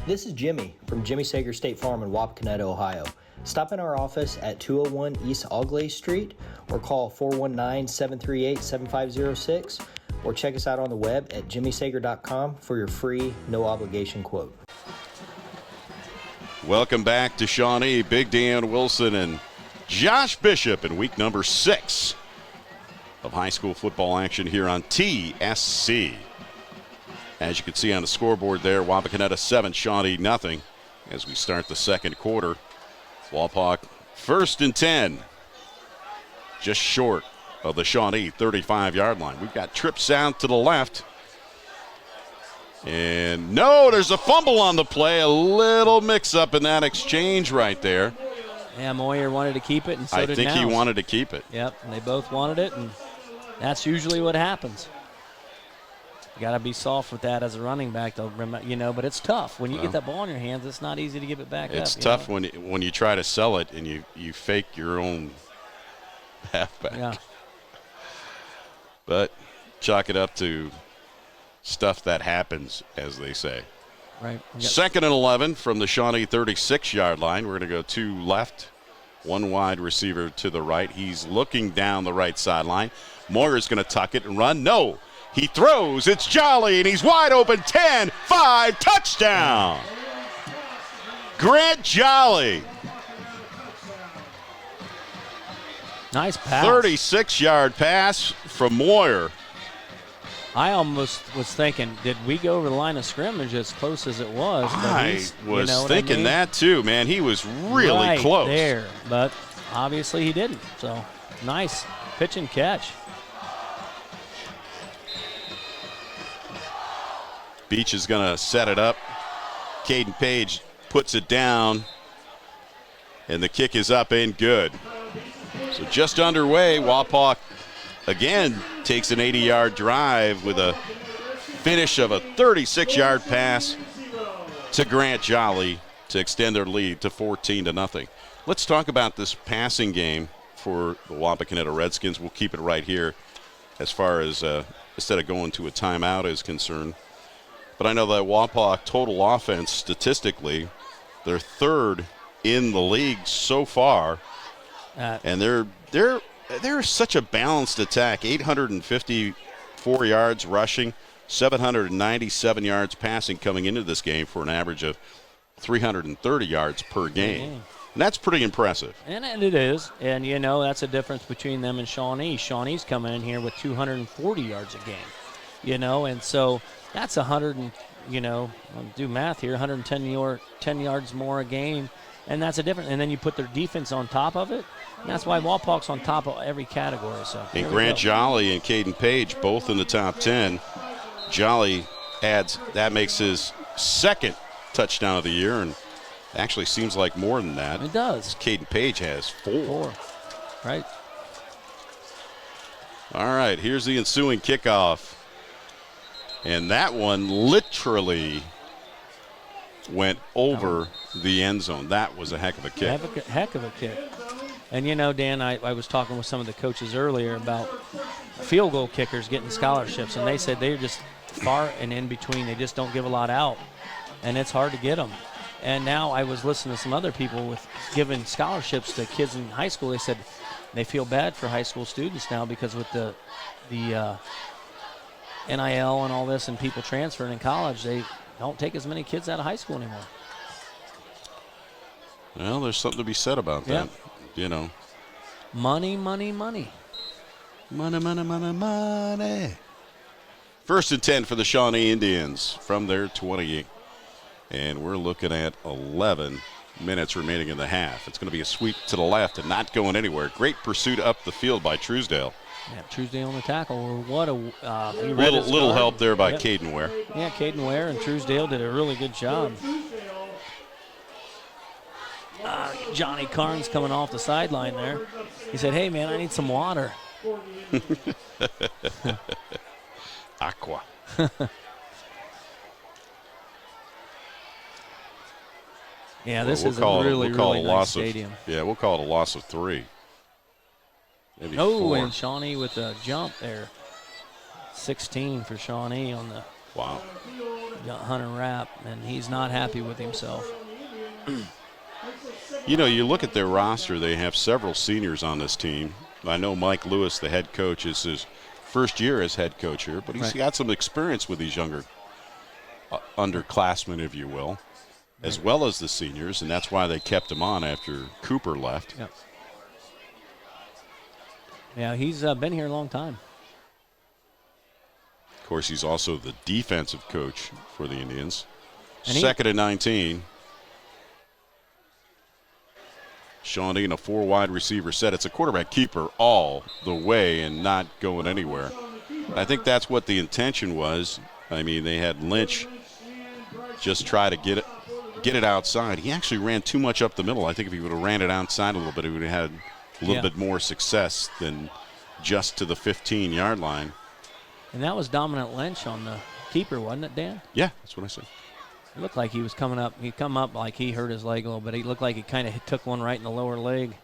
Speaker 14: This is Jimmy from Jimmy Sager State Farm in Wapakoneta, Ohio. Stop in our office at 201 East Augley Street or call 419-738-7506 or check us out on the web at jimmysager.com for your free, no-obligation quote.
Speaker 2: Welcome back to Shawnee. Big Dan Wilson and Josh Bishop in week number 6 of high school football action here on TSC. As you can see on the scoreboard there, Wapakoneta 7, Shawnee nothing as we start the second quarter. Wapak 1st and 10, just short of the Shawnee 35-yard line. We've got trips out to the left. And no, there's a fumble on the play. A little mix-up in that exchange right there.
Speaker 3: Yeah, Moyer wanted to keep it, and so did
Speaker 2: I think
Speaker 3: Nels.
Speaker 2: he wanted to keep it.
Speaker 3: Yep, and they both wanted it, and that's usually what happens. You got to be soft with that as a running back, though, but it's tough. When you get that ball in your hands, it's not easy to give it back up.
Speaker 2: It's tough when you try to sell it and you fake your own halfback.
Speaker 3: Yeah.
Speaker 2: But chalk it up to stuff that happens, as they say.
Speaker 3: Right.
Speaker 2: 2nd and 11 from the Shawnee 36-yard line. We're going to go 2 left, 1 wide receiver to the right. He's looking down the right sideline. Moyer's going to tuck it and run. No. He throws. It's Jolly, and he's wide open. 10-5, touchdown. Grant Jolly.
Speaker 3: Nice pass.
Speaker 2: 36-yard pass from Moyer.
Speaker 3: I almost was thinking, did we go over the line of scrimmage as close as it was?
Speaker 2: I was thinking that too, man. He was really
Speaker 3: right
Speaker 2: close
Speaker 3: there, but obviously he didn't. So nice pitch and catch.
Speaker 2: Beach is going to set it up. Caden Page puts it down, and the kick is up and good. So just underway, Wapak again takes an 80-yard drive with a finish of a 36-yard pass to Grant Jolly to extend their lead to 14-0. Let's talk about this passing game for the Wapakoneta Redskins. We'll keep it right here as far as instead of going to a timeout is concerned. But I know that Wapak total offense statistically, they're 3rd in the league so far, and they're such a balanced attack. 854 yards rushing, 797 yards passing coming into this game for an average of 330 yards per game. And that's pretty impressive.
Speaker 3: And it is. And, that's a difference between them and Shawnee. Shawnee's coming in here with 240 yards a game, and so that's 100 and, I'll do math here, 110 yards more a game. And that's a difference. And then you put their defense on top of it. And that's why Wapak's on top of every category. So
Speaker 2: and Grant Jolly and Caden Page both in the top 10. Jolly that makes his 2nd touchdown of the year, and actually seems like more than that.
Speaker 3: It does.
Speaker 2: Caden Page has 4.
Speaker 3: Right.
Speaker 2: All right, here's the ensuing kickoff. And that one literally went over the end zone. That was a heck of a kick.
Speaker 3: Heck of a kick. And, Dan, I was talking with some of the coaches earlier about field goal kickers getting scholarships, and they said they're just far and in between. They just don't give a lot out, and it's hard to get them. And now I was listening to some other people with giving scholarships to kids in high school. They said they feel bad for high school students now because with the NIL and all this and people transferring in college, they don't take as many kids out of high school anymore.
Speaker 2: Well, there's something to be said about that.
Speaker 3: Money, money, money.
Speaker 2: Money, money, money, money. 1st and 10 for the Shawnee Indians from their 20. And we're looking at 11 minutes remaining in the half. It's going to be a sweep to the left and not going anywhere. Great pursuit up the field by Truesdale.
Speaker 3: Yeah, Truesdale on the tackle. What a
Speaker 2: little help there by Caden Ware.
Speaker 3: Yeah, Caden Ware and Truesdale did a really good job. Johnny Carnes coming off the sideline there. He said, "Hey, man, I need some water."
Speaker 2: Aqua.
Speaker 3: Yeah, this is a really nice stadium.
Speaker 2: We'll call it a loss of 3. Maybe 4.
Speaker 3: And Shawnee with a jump there. 16 for Shawnee on the Hunter Rapp, and he's not happy with himself.
Speaker 2: You know, you look at their roster, they have several seniors on this team. I know Mike Lewis, the head coach, is his first year as head coach here, but he's got some experience with these younger underclassmen, if you will, as well as the seniors, and that's why they kept him on after Cooper left.
Speaker 3: Yep. Yeah, he's been here a long time.
Speaker 2: Of course, he's also the defensive coach for the Indians.
Speaker 3: And
Speaker 2: 2nd and 19. Shawnee in a 4 wide receiver set. It's a quarterback keeper all the way and not going anywhere. I think that's what the intention was. I mean, they had Lynch just try to get it outside. He actually ran too much up the middle. I think if he would have ran it outside a little bit, he would have had a little bit more success than just to the 15-yard line.
Speaker 3: And that was Dominant Lynch on the keeper, wasn't it, Dan?
Speaker 2: Yeah, that's what I said.
Speaker 3: It looked like he was coming up. He come up like he hurt his leg a little bit. He looked like he kind of took one right in the lower leg.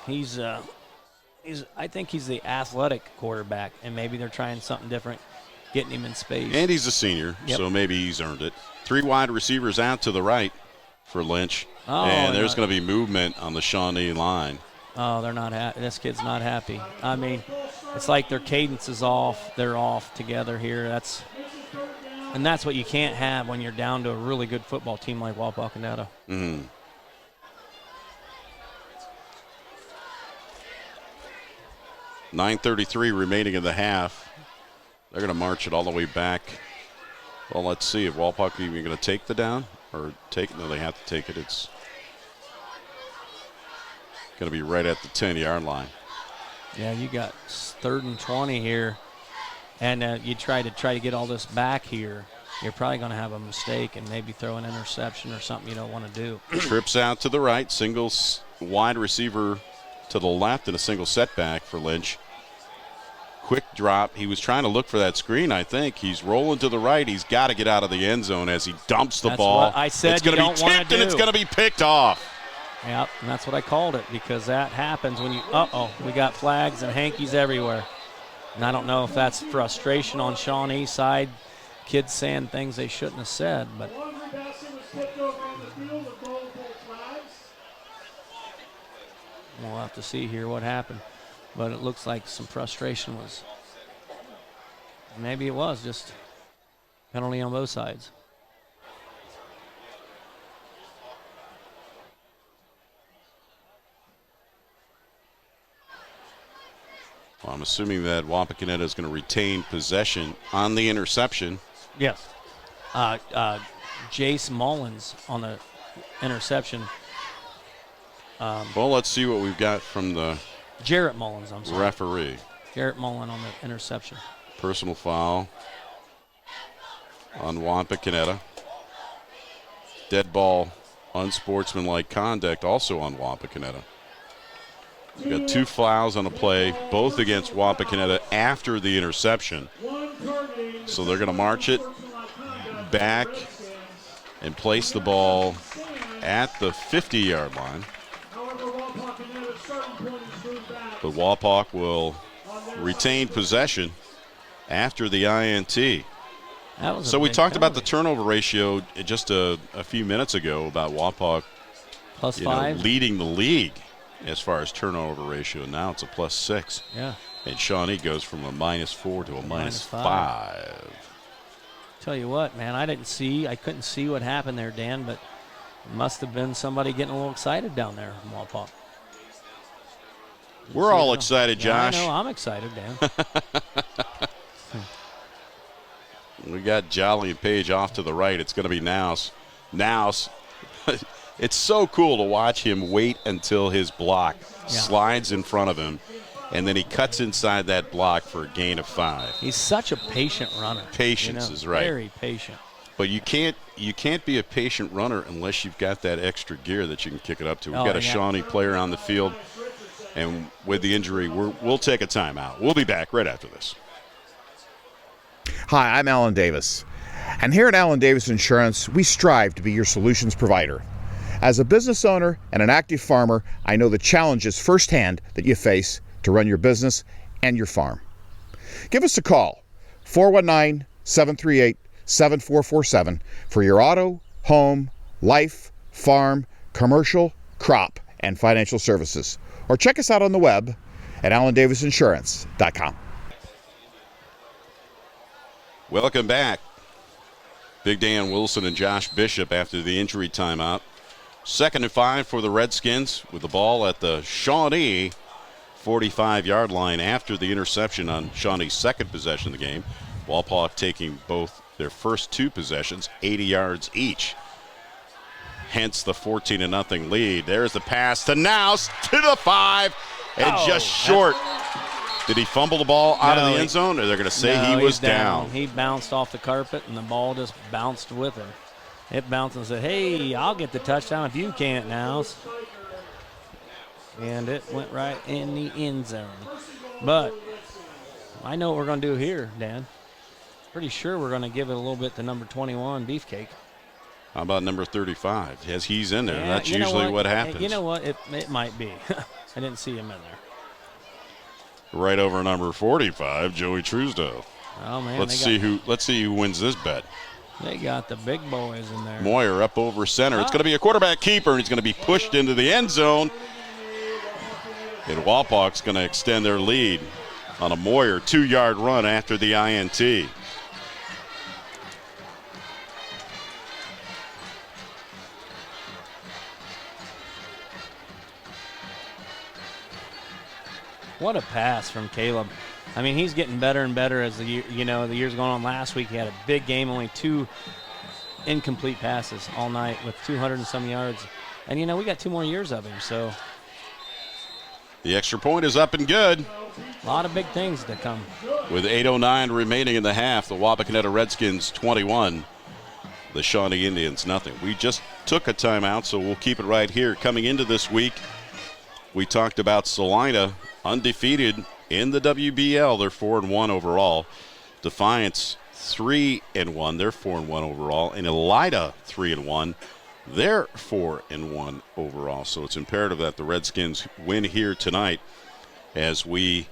Speaker 3: I think he's the athletic quarterback, and maybe they're trying something different, getting him in space.
Speaker 2: And he's a senior, so maybe he's earned it. 3 wide receivers out to the right for Lynch. And there's going to be movement on the Shawnee line.
Speaker 3: Oh, they're not happy. This kid's not happy. I mean, it's like their cadence is off. They're off together here. That's what you can't have when you're down to a really good football team like Wapakoneta.
Speaker 2: Mm-hmm. .9:33 remaining in the half. They're going to march it all the way back. Well, let's see if Wapak even going to take the down or take it. No, they have to take it. It's going to be right at the 10-yard line.
Speaker 3: Yeah, you got 3rd and 20 here, and you try to get all this back here. You're probably going to have a mistake and maybe throw an interception or something you don't want to do.
Speaker 2: Trips out to the right, single wide receiver to the left, and a single setback for Lynch. Quick drop. He was trying to look for that screen, I think. He's rolling to the right. He's got to get out of the end zone as he dumps the ball.
Speaker 3: What I said
Speaker 2: it's going to be tipped, and it's going to be picked off.
Speaker 3: Yep, and that's what I called it, because that happens when you, we got flags and hankies everywhere. And I don't know if that's frustration on Shawnee's side, kids saying things they shouldn't have said, but we'll have to see here what happened. But it looks like some frustration was, maybe it was just penalty on both sides.
Speaker 2: Well, I'm assuming that Wapakoneta is going to retain possession on the interception.
Speaker 3: Yes. Jace Mullins on the interception.
Speaker 2: Well, let's see what we've got from the
Speaker 3: Jarrett Mullins, I'm sorry.
Speaker 2: Referee.
Speaker 3: Jarrett Mullins on the interception.
Speaker 2: Personal foul on Wapakoneta. Dead ball, unsportsmanlike conduct also on Wapakoneta. We've got 2 fouls on a play, both against Wapakoneta after the interception. So they're going to march it back and place the ball at the 50-yard line. But Wapak will retain possession after the INT. So we talked about the turnover ratio just a few minutes ago about Wapak
Speaker 3: +5
Speaker 2: leading the league as far as turnover ratio. Now it's a +6.
Speaker 3: Yeah.
Speaker 2: And Shawnee goes from a -4 to a -5.
Speaker 3: Tell you what, man, I couldn't see what happened there, Dan, but it must have been somebody getting a little excited down there in Wapak.
Speaker 2: We're all excited, Josh.
Speaker 3: Yeah, I know, I'm excited, Dan. We
Speaker 2: got Jolly and Page off to the right. It's going to be Nouse. Nouse, It's so cool to watch him wait until his block slides in front of him, and then he cuts inside that block for a gain of 5.
Speaker 3: He's such a patient runner.
Speaker 2: Patience is right.
Speaker 3: Very patient.
Speaker 2: But you can't be a patient runner unless you've got that extra gear that you can kick it up to. We've got a Shawnee player on the field, and with the injury, we'll take a timeout. We'll be back right after this.
Speaker 15: Hi, I'm Alan Davis. And here at Alan Davis Insurance, we strive to be your solutions provider. As a business owner and an active farmer, I know the challenges firsthand that you face to run your business and your farm. Give us a call, 419-738-7447, for your auto, home, life, farm, commercial, crop, and financial services. Or check us out on the web at AlanDavisInsurance.com.
Speaker 2: Welcome back. Big Dan Wilson and Josh Bishop after the injury timeout. 2nd and 5 for the Redskins with the ball at the Shawnee 45-yard line after the interception on Shawnee's second possession of the game. Wapak taking both their first 2 possessions, 80 yards each. Hence the 14-0 lead. There's the pass to Nouse to the 5 and just short. Did he fumble the ball out of the end zone, or they're going to say he was down?
Speaker 3: He bounced off the carpet, and the ball just bounced with him. It bounced and said, hey, I'll get the touchdown if you can't now. And it went right in the end zone. But I know what we're going to do here, Dan. Pretty sure we're going to give it a little bit to number 21, Beefcake.
Speaker 2: How about number 35? As he's in there, that's usually what happens.
Speaker 3: You know what? It might be. I didn't see him in there.
Speaker 2: Right over number 45, Joey Truesdale.
Speaker 3: Oh man!
Speaker 2: Let's see who wins this bet.
Speaker 3: They got the big boys in there.
Speaker 2: Moyer up over center. It's going to be a quarterback keeper, and he's going to be pushed into the end zone. And Wapak's going to extend their lead on a Moyer 2-yard run after the INT.
Speaker 3: What a pass from Caleb. I mean, he's getting better and better as the year's going on. Last week he had a big game, only 2 incomplete passes all night with 200 and some yards. And, we got 2 more years of him, so.
Speaker 2: The extra point is up and good.
Speaker 3: A lot of big things to come.
Speaker 2: With 8:09 remaining in the half, the Wapakoneta Redskins 21, the Shawnee Indians nothing. We just took a timeout, so we'll keep it right here. Coming into this week, we talked about Salina, undefeated in the WBL. They're 4-1 overall. Defiance 3-1. They're 4-1 overall. And Elida 3-1. They're 4-1 overall. So it's imperative that the Redskins win here tonight as we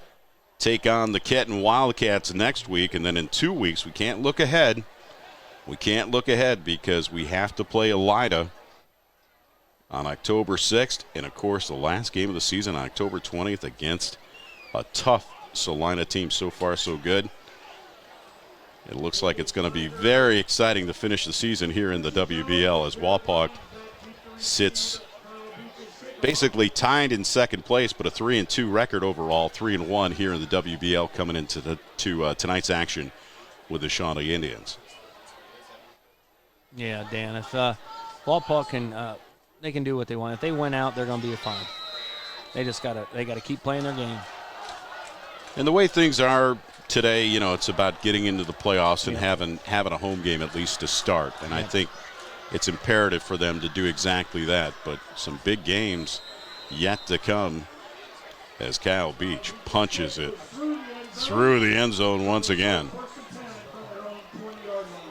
Speaker 2: take on the Kenton Wildcats next week. And then in 2 weeks, we can't look ahead. We can't look ahead because we have to play Elida on October 6th, and of course the last game of the season on October 20th against a tough Salina team. So far so good. It looks like it's going to be very exciting to finish the season here in the WBL as Wapak sits basically tied in second place, but a 3-2 record overall, 3-1 here in the WBL coming into tonight's action with the Shawnee Indians.
Speaker 3: Yeah, Dan, if Wapak can they can do what they want. If they win out, they're going to be fine. They just gotta keep playing their game.
Speaker 2: And the way things are today, it's about getting into the playoffs and having a home game at least to start. And I think it's imperative for them to do exactly that. But some big games yet to come as Kyle Beach punches it through the end zone once again.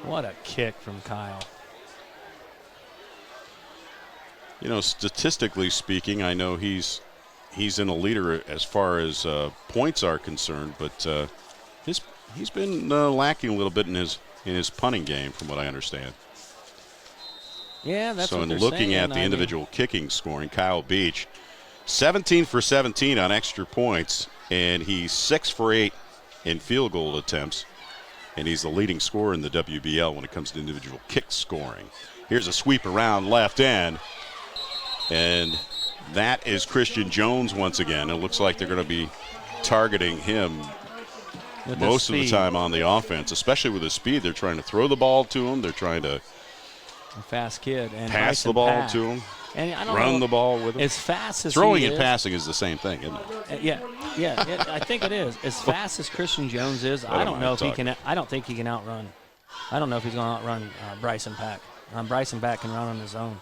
Speaker 3: What a kick from Kyle.
Speaker 2: Statistically speaking, I know he's in a leader as far as points are concerned, but he's been lacking a little bit in his punting game, from what I understand.
Speaker 3: Yeah, that's
Speaker 2: so.
Speaker 3: What they're
Speaker 2: in looking
Speaker 3: saying,
Speaker 2: at the individual kicking scoring, Kyle Beach, 17 for 17 on extra points, and he's 6 for 8 in field goal attempts, and he's the leading scorer in the WBL when it comes to individual kick scoring. Here's a sweep around left end. And that is Christian Jones once again. It looks like they're going to be targeting him most of the time on the offense, especially with his speed. They're trying to throw the ball to him. They're trying to
Speaker 3: a fast kid and
Speaker 2: pass the ball to him.
Speaker 3: And I don't
Speaker 2: run
Speaker 3: know,
Speaker 2: the ball with him.
Speaker 3: As fast as
Speaker 2: throwing
Speaker 3: he
Speaker 2: and
Speaker 3: is,
Speaker 2: passing is the same thing, isn't it?
Speaker 3: Yeah, I think it is. As fast as Christian Jones is, I don't know if he can. I don't think he can outrun. I don't know if he's going to outrun Bryson Pack. Bryson Pack can run on his own.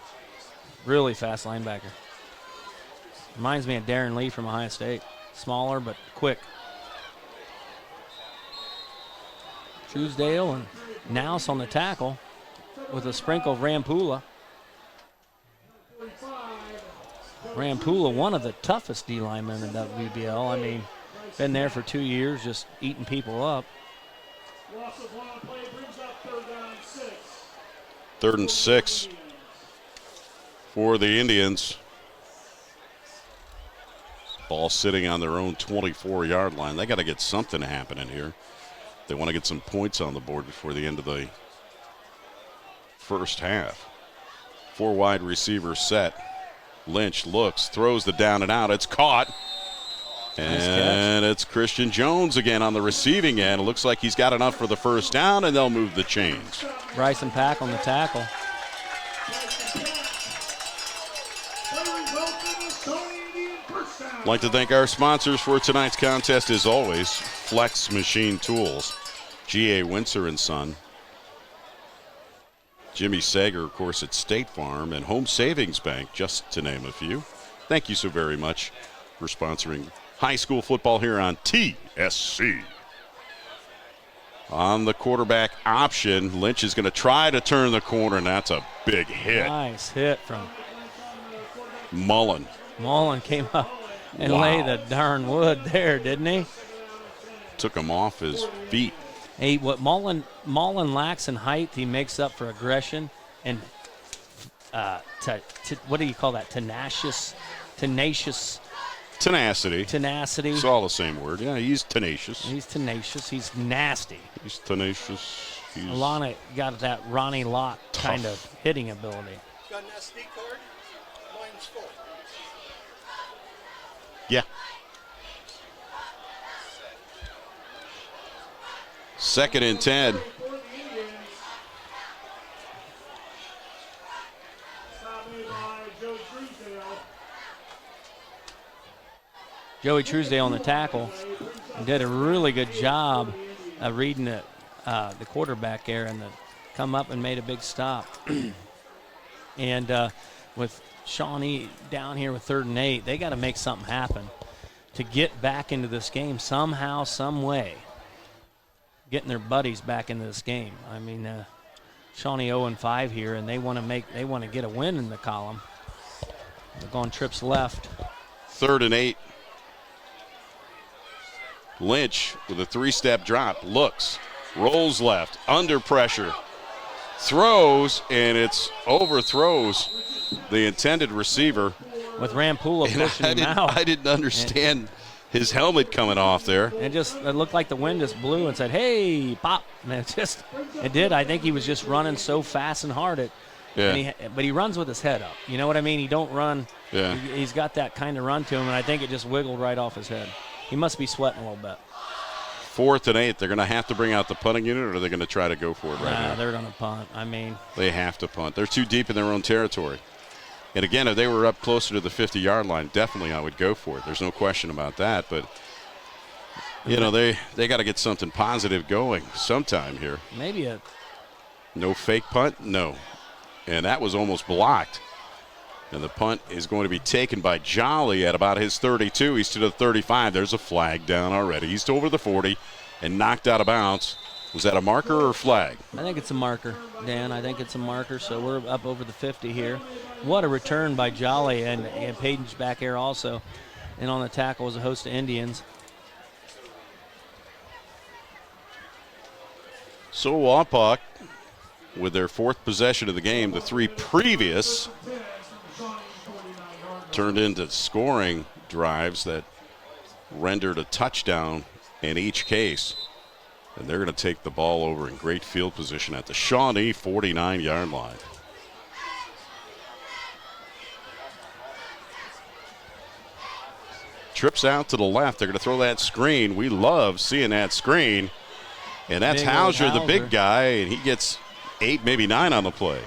Speaker 3: Really fast linebacker. Reminds me of Darren Lee from Ohio State. Smaller but quick. Truesdale and Nouse on the tackle with a sprinkle of Rampula. Rampula, one of the toughest D linemen in WBL. I mean, been there for 2 years, just eating people up.
Speaker 2: 3rd and 6 for the Indians. Ball sitting on their own 24-yard line. They got to get something happening here. They want to get some points on the board before the end of the first half. 4 wide receivers set. Lynch looks, throws the down and out. It's caught. And it's Christian Jones again on the receiving end. It looks like he's got enough for the first down, and they'll move the chains.
Speaker 3: Bryson Pack on the tackle.
Speaker 2: I'd like to thank our sponsors for tonight's contest, as always. Flex Machine Tools, G.A. Windsor & Son, Jimmy Sager, of course, at State Farm, and Home Savings Bank, just to name a few. Thank you so very much for sponsoring high school football here on TSC. On the quarterback option, Lynch is going to try to turn the corner, and that's a big hit.
Speaker 3: Nice hit from
Speaker 2: Mullen.
Speaker 3: Mullen came up and laid the darn wood there, didn't he?
Speaker 2: Took him off his feet.
Speaker 3: Hey, what Mullen lacks in height, he makes up for aggression and what do you call that? Tenacious.
Speaker 2: Tenacity.
Speaker 3: It's
Speaker 2: all the same word. Yeah, he's tenacious.
Speaker 3: He's tenacious. He's nasty.
Speaker 2: He's tenacious.
Speaker 3: Alana got that Ronnie Lott kind of hitting ability.
Speaker 16: Got an SD card? Mine's full.
Speaker 2: Yeah. 2nd and 10.
Speaker 3: Joey Truesdale on the tackle did a really good job of reading the quarterback there and come up and made a big stop. And with Shawnee down here with 3rd and 8, they got to make something happen to get back into this game somehow, some way. Getting their buddies back into this game. I mean, Shawnee 0-5 here, and they want to get a win in the column. They're going trips left.
Speaker 2: 3rd and 8. Lynch with a 3-step drop, looks, rolls left, under pressure, throws, and it's overthrows the intended receiver.
Speaker 3: With Rampula pushing him out.
Speaker 2: I didn't understand his helmet coming off there.
Speaker 3: It looked like the wind just blew and said, "Hey, pop!" And it did. I think he was just running so fast and hard. But he runs with his head up. You know what I mean? He don't run.
Speaker 2: Yeah.
Speaker 3: He's got that kind of run to him, and I think it just wiggled right off his head. He must be sweating a little bit.
Speaker 2: 4th and 8. They're going to have to bring out the punting unit, or are they going to try to go for it right now?
Speaker 3: They're going to punt. I mean,
Speaker 2: they have to punt. They're too deep in their own territory. And again, if they were up closer to the 50-yard line, definitely I would go for it. There's no question about that. But, they got to get something positive going sometime here.
Speaker 3: Maybe
Speaker 2: no fake punt? No. And that was almost blocked. And the punt is going to be taken by Jolly at about his 32. He's to the 35. There's a flag down already. He's over the 40 and knocked out of bounds. Was that a marker or a flag?
Speaker 3: I think it's a marker, Dan. I think it's a marker, so we're up over the 50 here. What a return by Jolly, and Payton's back here also. And on the tackle was a host of Indians.
Speaker 2: So Wapak, with their 4th possession of the game, the 3 previous turned into scoring drives that rendered a touchdown in each case. And they're going to take the ball over in great field position at the Shawnee 49-yard line. Trips out to the left. They're going to throw that screen. We love seeing that screen. And that's Hauser, the big guy, and he gets 8, maybe 9 on the play.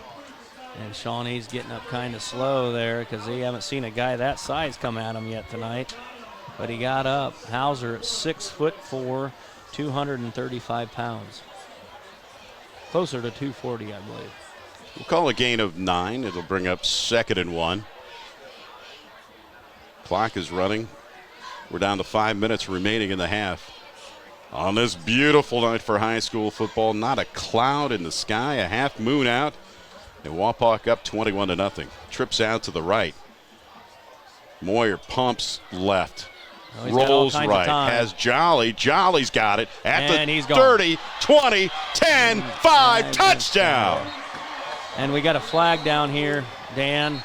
Speaker 3: And Shawnee's getting up kind of slow there because they haven't seen a guy that size come at him yet tonight. But he got up. Hauser at 6'4", 235 pounds. Closer to 240, I believe.
Speaker 2: We'll call a gain of 9. It'll bring up 2nd and 1. Clock is running. We're down to 5 minutes remaining in the half. On this beautiful night for high school football, not a cloud in the sky, a half moon out, and Wapak up 21-0. Trips out to the right. Moyer pumps left. Rolls right. Has Jolly. Jolly's got it at the 30, 20, 10, 5. Touchdown.
Speaker 3: And we got a flag down here, Dan.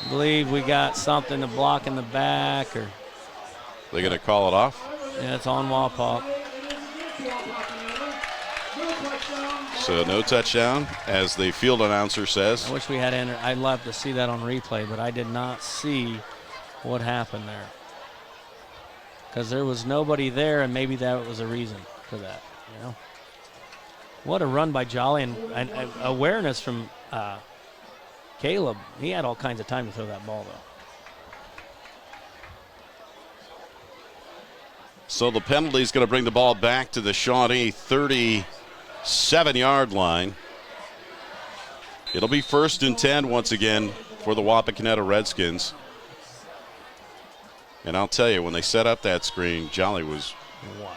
Speaker 3: I believe we got something to block in the back. Or
Speaker 2: they going to call it off?
Speaker 3: Yeah, it's on Wapak.
Speaker 2: So no touchdown, as the field announcer says.
Speaker 3: I wish we had I'd love to see that on replay, but I did not see what happened there. Because there was nobody there, and maybe that was a reason for that. You know, what a run by Jolly and awareness from Caleb. He had all kinds of time to throw that ball, though.
Speaker 2: So the penalty is going to bring the ball back to the Shawnee 37-yard line. It'll be 1st and 10 once again for the Wapakoneta Redskins. And I'll tell you, when they set up that screen, Jolly was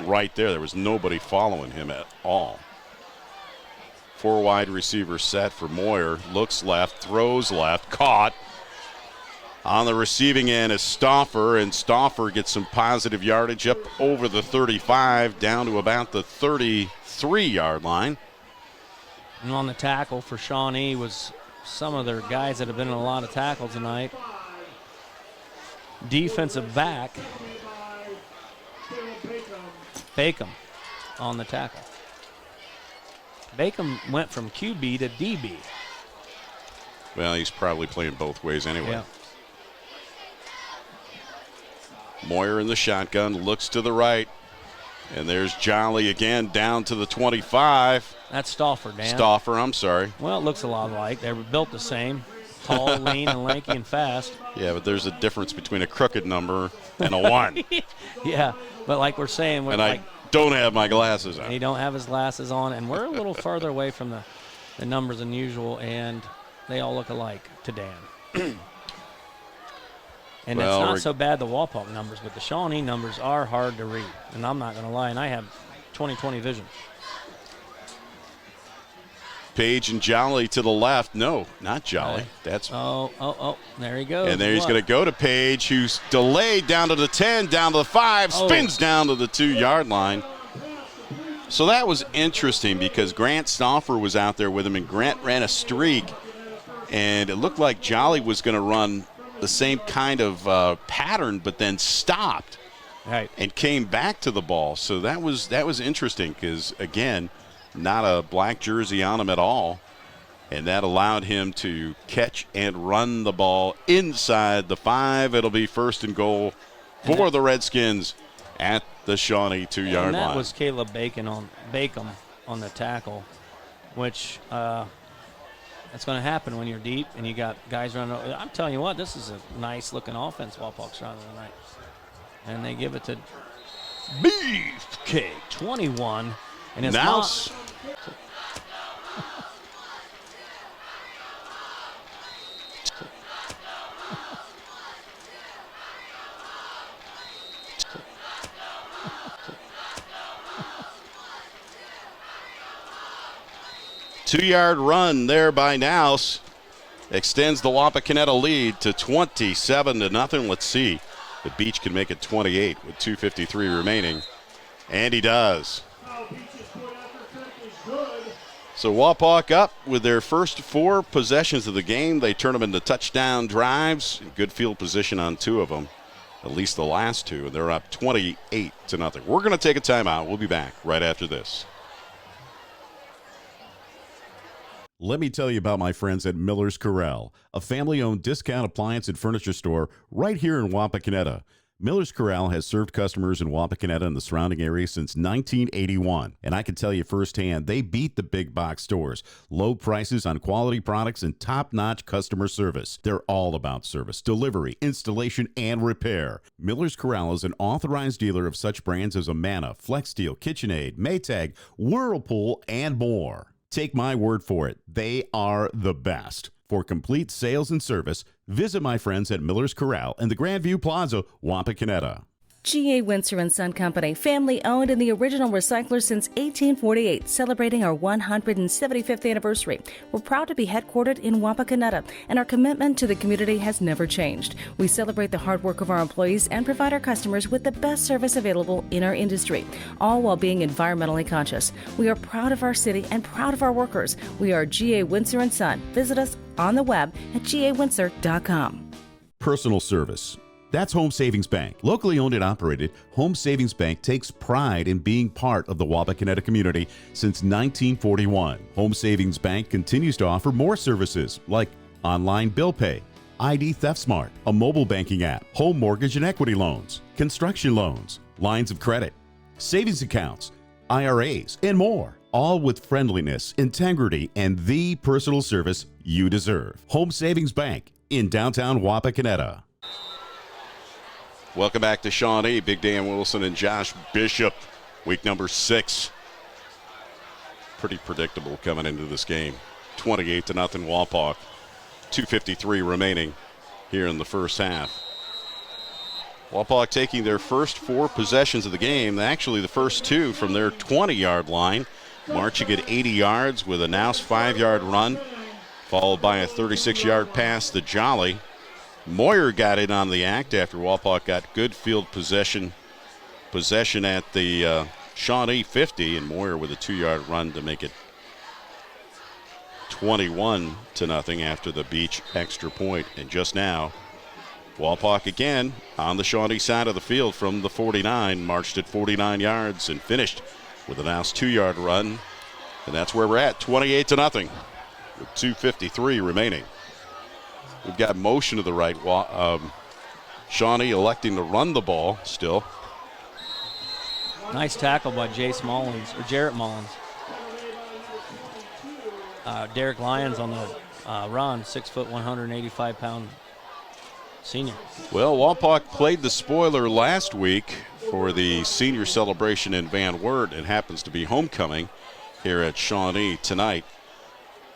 Speaker 2: right there. There was nobody following him at all. 4 wide receivers set for Moyer. Looks left, throws left, caught. On the receiving end is Stauffer, and Stauffer gets some positive yardage up over the 35, down to about the 33-yard line.
Speaker 3: And on the tackle for Shawnee was some of their guys that have been in a lot of tackles tonight. Defensive back, Bacon on the tackle. Bacon went from QB to DB.
Speaker 2: Well, he's probably playing both ways anyway.
Speaker 3: Yeah.
Speaker 2: Moyer in the shotgun, looks to the right, and there's Jolly again down to the 25.
Speaker 3: That's Stauffer, Dan.
Speaker 2: Stauffer, I'm sorry.
Speaker 3: Well, it looks a lot like. They were built the same. Tall, lean, and lanky, and fast.
Speaker 2: Yeah, but there's a difference between a crooked number and a 1.
Speaker 3: Yeah, but like we're saying,
Speaker 2: and I don't have my glasses on.
Speaker 3: He don't have his glasses on, and we're a little further away from the numbers than usual, and they all look alike to Dan. And it's not so bad, the Wapak numbers, but the Shawnee numbers are hard to read, and I'm not going to lie, and I have 20/20 vision.
Speaker 2: Page and Jolly to the left. No, not Jolly. That's
Speaker 3: there he goes.
Speaker 2: And there he's going to go to Page, who's delayed down to the 10, down to the 5, spins down to the 2-yard line. So that was interesting because Grant Stauffer was out there with him, and Grant ran a streak, and it looked like Jolly was going to run the same kind of pattern, but then stopped and came back to the ball. So that was interesting because, again, not a black jersey on him at all, and that allowed him to catch and run the ball inside the 5. It'll be 1st and goal for the Redskins at the Shawnee 2-yard line.
Speaker 3: And that was Caleb Bacon on the tackle, which that's going to happen when you're deep and you got guys running. I'm telling you what, this is a nice-looking offense Wapak's running tonight. And they give it to Beefcake, 21. And it's
Speaker 2: Mouse. Two-yard run there by Nouse extends the Wapakoneta lead to 27-0. Let's see if Beach can make it 28 with 2:53 remaining, and he does. So Wapak up with their first 4 possessions of the game. They turn them into touchdown drives. Good field position on 2 of them, at least the last 2, and they're up 28-0. We're going to take a timeout. We'll be back right after this.
Speaker 4: Let me tell you about my friends at Miller's Corral, a family-owned discount appliance and furniture store right here in Wapakoneta. Miller's Corral has served customers in Wapakoneta and the surrounding area since 1981, and I can tell you firsthand, they beat the big box stores. Low prices on quality products and top-notch customer service. They're all about service, delivery, installation, and repair. Miller's Corral is an authorized dealer of such brands as Amana, Flex Steel, KitchenAid, Maytag, Whirlpool, and more. Take my word for it, they are the best. For complete sales and service, visit my friends at Miller's Corral in the Grandview Plaza, Wapakoneta.
Speaker 6: G.A. Windsor & Son Company, family owned and the original recycler since 1848, celebrating our 175th anniversary. We're proud to be headquartered in Wapakoneta, and our commitment to the community has never changed. We celebrate the hard work of our employees and provide our customers with the best service available in our industry, all while being environmentally conscious. We are proud of our city and proud of our workers. We are G.A. Windsor & Son. Visit us on the web at gawindsor.com.
Speaker 4: Personal service. That's Home Savings Bank. Locally owned and operated, Home Savings Bank takes pride in being part of the Wapakoneta community since 1941. Home Savings Bank continues to offer more services like online bill pay, ID Theft Smart, a mobile banking app, home mortgage and equity loans, construction loans, lines of credit, savings accounts, IRAs, and more. All with friendliness, integrity, and the personal service you deserve. Home Savings Bank in downtown Wapakoneta.
Speaker 2: Welcome back to Shawnee. Big Dan Wilson and Josh Bishop. Week number 6. Pretty predictable coming into this game. 28-0 Wapak. 2:53 remaining here in the first half. Wapak taking their first 4 possessions of the game. Actually, the first 2 from their 20-yard line. Marching at 80 yards with a Nouse 5-yard run, followed by a 36-yard pass to Jolly. Moyer got in on the act after Wapak got good field possession at the Shawnee 50, and Moyer with a 2-yard run to make it 21-0 after the Beach extra point. And just now, Wapak again on the Shawnee side of the field from the 49, marched at 49 yards and finished with a Nouse 2-yard run. And that's where we're at, 28-0 with 2:53 remaining. We've got motion to the right. Shawnee electing to run the ball still.
Speaker 3: Nice tackle by Jarrett Mullins. Derek Lyons on the run, 6 foot, 185-pound senior.
Speaker 2: Well, Wapak played the spoiler last week for the senior celebration in Van Wert. It happens to be homecoming here at Shawnee tonight.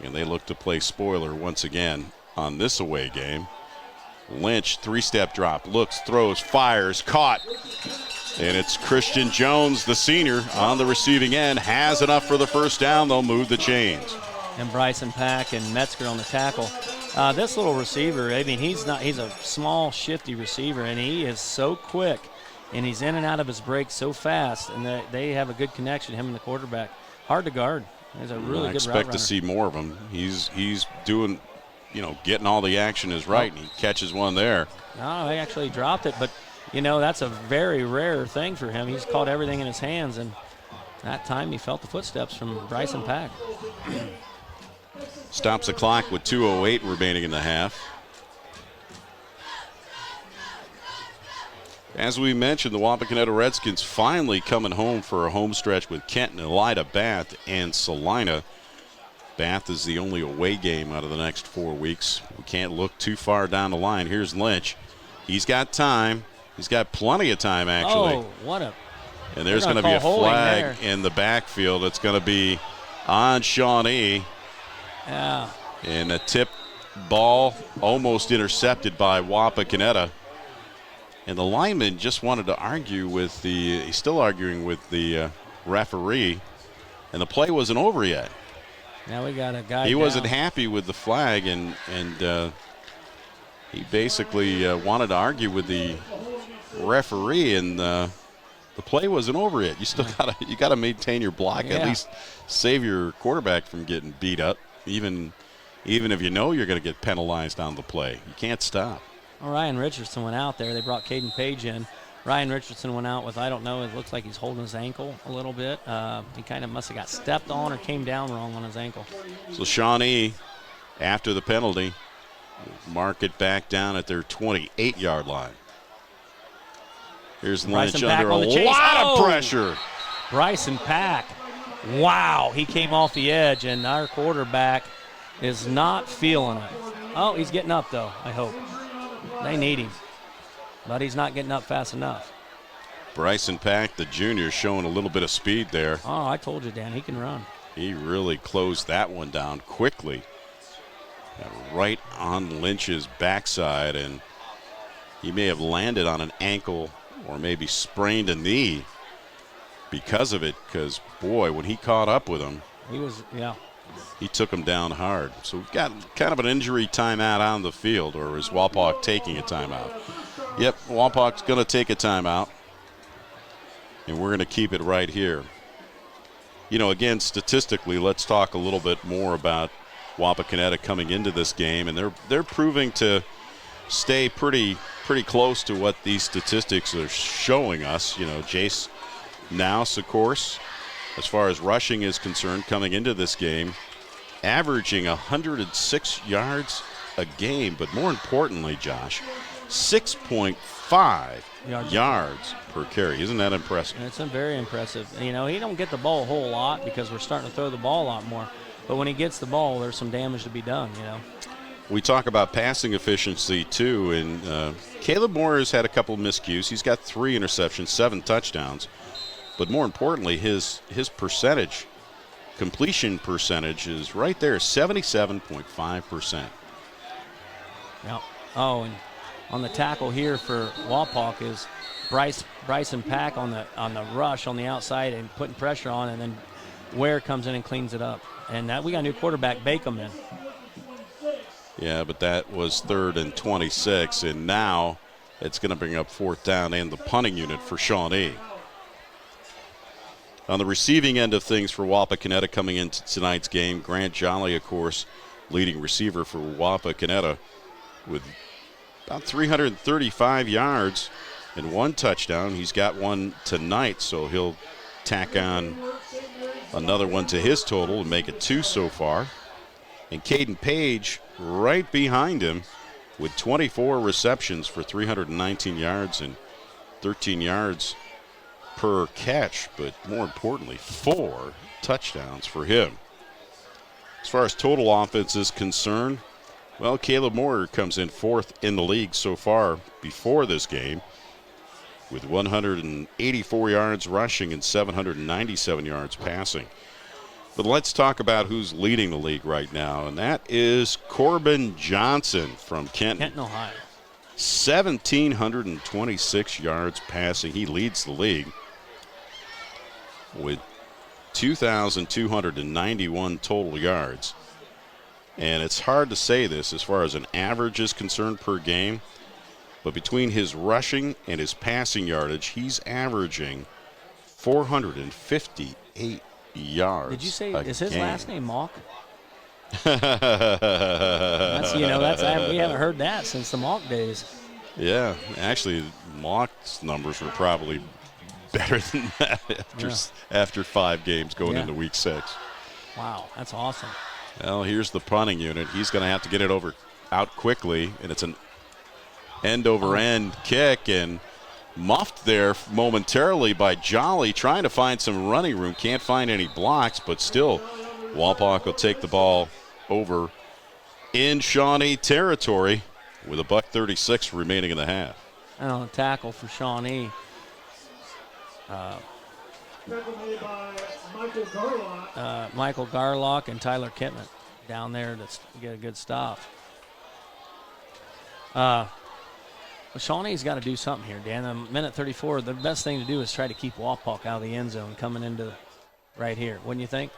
Speaker 2: And they look to play spoiler once again on this away game. Lynch, 3-step drop, looks, throws, fires, caught. And it's Christian Jones, the senior, on the receiving end, has enough for the first down. They'll move the chains.
Speaker 3: And Bryson Pack and Metzger on the tackle. This little receiver, I mean, he's a small, shifty receiver, and he is so quick, and he's in and out of his breaks so fast, and they have a good connection, him and the quarterback. Hard to guard. He's a really good route runner.
Speaker 2: I expect to see more of him. He's doing, getting all the action is right, and he catches one there.
Speaker 3: No, he actually dropped it, but, that's a very rare thing for him. He's caught everything in his hands, and that time he felt the footsteps from Bryson Pack.
Speaker 2: Stops the clock with 2:08 remaining in the half. As we mentioned, the Wapakoneta Redskins finally coming home for a home stretch with Kenton, Elida, Bath, and Salina. Bath is the only away game out of the next 4 weeks. We can't look too far down the line. Here's Lynch. He's got time. He's got plenty of time, actually.
Speaker 3: Oh, what a...
Speaker 2: And there's going to be a flag in the backfield. It's going to be on Shawnee.
Speaker 3: Yeah.
Speaker 2: And a tip ball almost intercepted by Wapakoneta. And the lineman just wanted to argue with he's still arguing with the referee, and the play wasn't over yet.
Speaker 3: Now we got a guy
Speaker 2: He
Speaker 3: down.
Speaker 2: wasn't happy with the flag, and he basically wanted to argue with the referee, and the play wasn't over yet. You still gotta maintain your block, at least save your quarterback from getting beat up, even if you know you're going to get penalized on the play. You can't stop.
Speaker 3: Well, Ryan Richardson went out there. They brought Caden Page in. Ryan Richardson went out with, I don't know, it looks like he's holding his ankle a little bit. He kind of must have got stepped on or came down wrong on his ankle.
Speaker 2: So Shawnee, after the penalty, mark it back down at their 28-yard line. Here's
Speaker 3: Bryson
Speaker 2: Lynch
Speaker 3: Pack
Speaker 2: under
Speaker 3: on
Speaker 2: a
Speaker 3: the chase.
Speaker 2: lot
Speaker 3: Oh!
Speaker 2: of pressure.
Speaker 3: Bryson Pack. Wow, he came off the edge, and our quarterback is not feeling it. Oh, he's getting up, though, I hope. They need him, but he's not getting up fast enough.
Speaker 2: Bryson Pack, the junior, showing a little bit of speed there.
Speaker 3: Oh, I told you, Dan, he can run.
Speaker 2: He really closed that one down quickly. Right on Lynch's backside, and he may have landed on an ankle or maybe sprained a knee because of it, because, boy, when he caught up with him, he took him down hard. So we've got kind of an injury timeout on the field, or is Wapak taking a timeout? Yep, Wapak's going to take a timeout, and we're going to keep it right here. You know, again, statistically, let's talk a little bit more about Wapakoneta coming into this game, and they're proving to stay pretty close to what these statistics are showing us. You know, Jace Nouse, of course, as far as rushing is concerned, coming into this game, averaging 106 yards a game, but more importantly, Josh, 6.5 yards per carry. Isn't that impressive?
Speaker 3: It's very impressive. You know, he don't get the ball a whole lot because we're starting to throw the ball a lot more. But when he gets the ball, there's some damage to be done, you know.
Speaker 2: We talk about passing efficiency, too, and Caleb Moore has had a couple of miscues. He's got 3 interceptions, 7 touchdowns. But more importantly, his percentage, completion percentage is right there, 77.5%.
Speaker 3: Yeah. Oh, and on the tackle here for Wapak is Bryson Pack on the rush on the outside and putting pressure on, and then Ware comes in and cleans it up. And that we got a new quarterback, Bacom, in.
Speaker 2: Yeah, but that was 3rd and 26, and now it's going to bring up 4th down and the punting unit for Shawnee. On the receiving end of things for Wapakoneta coming into tonight's game, Grant Jolly, of course, leading receiver for Wapakoneta with about 335 yards and 1 touchdown. He's got one tonight, so he'll tack on another one to his total and make it 2 so far. And Caden Page right behind him with 24 receptions for 319 yards and 13 yards per catch, but more importantly, 4 touchdowns for him. As far as total offense is concerned, well, Caleb Moore comes in 4th in the league so far before this game with 184 yards rushing and 797 yards passing. But let's talk about who's leading the league right now, and that is Corbin Johnson from Kenton,
Speaker 3: Ohio.
Speaker 2: 1,726 yards passing. He leads the league with 2,291 total yards. And it's hard to say this as far as an average is concerned per game, but between his rushing and his passing yardage, he's averaging 458 yards.
Speaker 3: Did you say, is his
Speaker 2: game.
Speaker 3: last name Mock? We haven't heard that since the Mock days.
Speaker 2: Yeah, actually, Mock's numbers were probably better than that after 5 games going into week 6.
Speaker 3: Wow, that's awesome.
Speaker 2: Well, here's the punting unit. He's going to have to get it out quickly, and it's an end-over-end kick, and muffed there momentarily by Jolly, trying to find some running room. Can't find any blocks, but still, Wapak will take the ball over in Shawnee territory with $1:36 remaining in the half.
Speaker 3: And on a tackle for Shawnee. Michael Garlock and Tyler Kittman down there to get a good stop. Shawnee's got to do something here, Dan. Minute 34, the best thing to do is try to keep Wapak out of the end zone coming into right here. Wouldn't you think?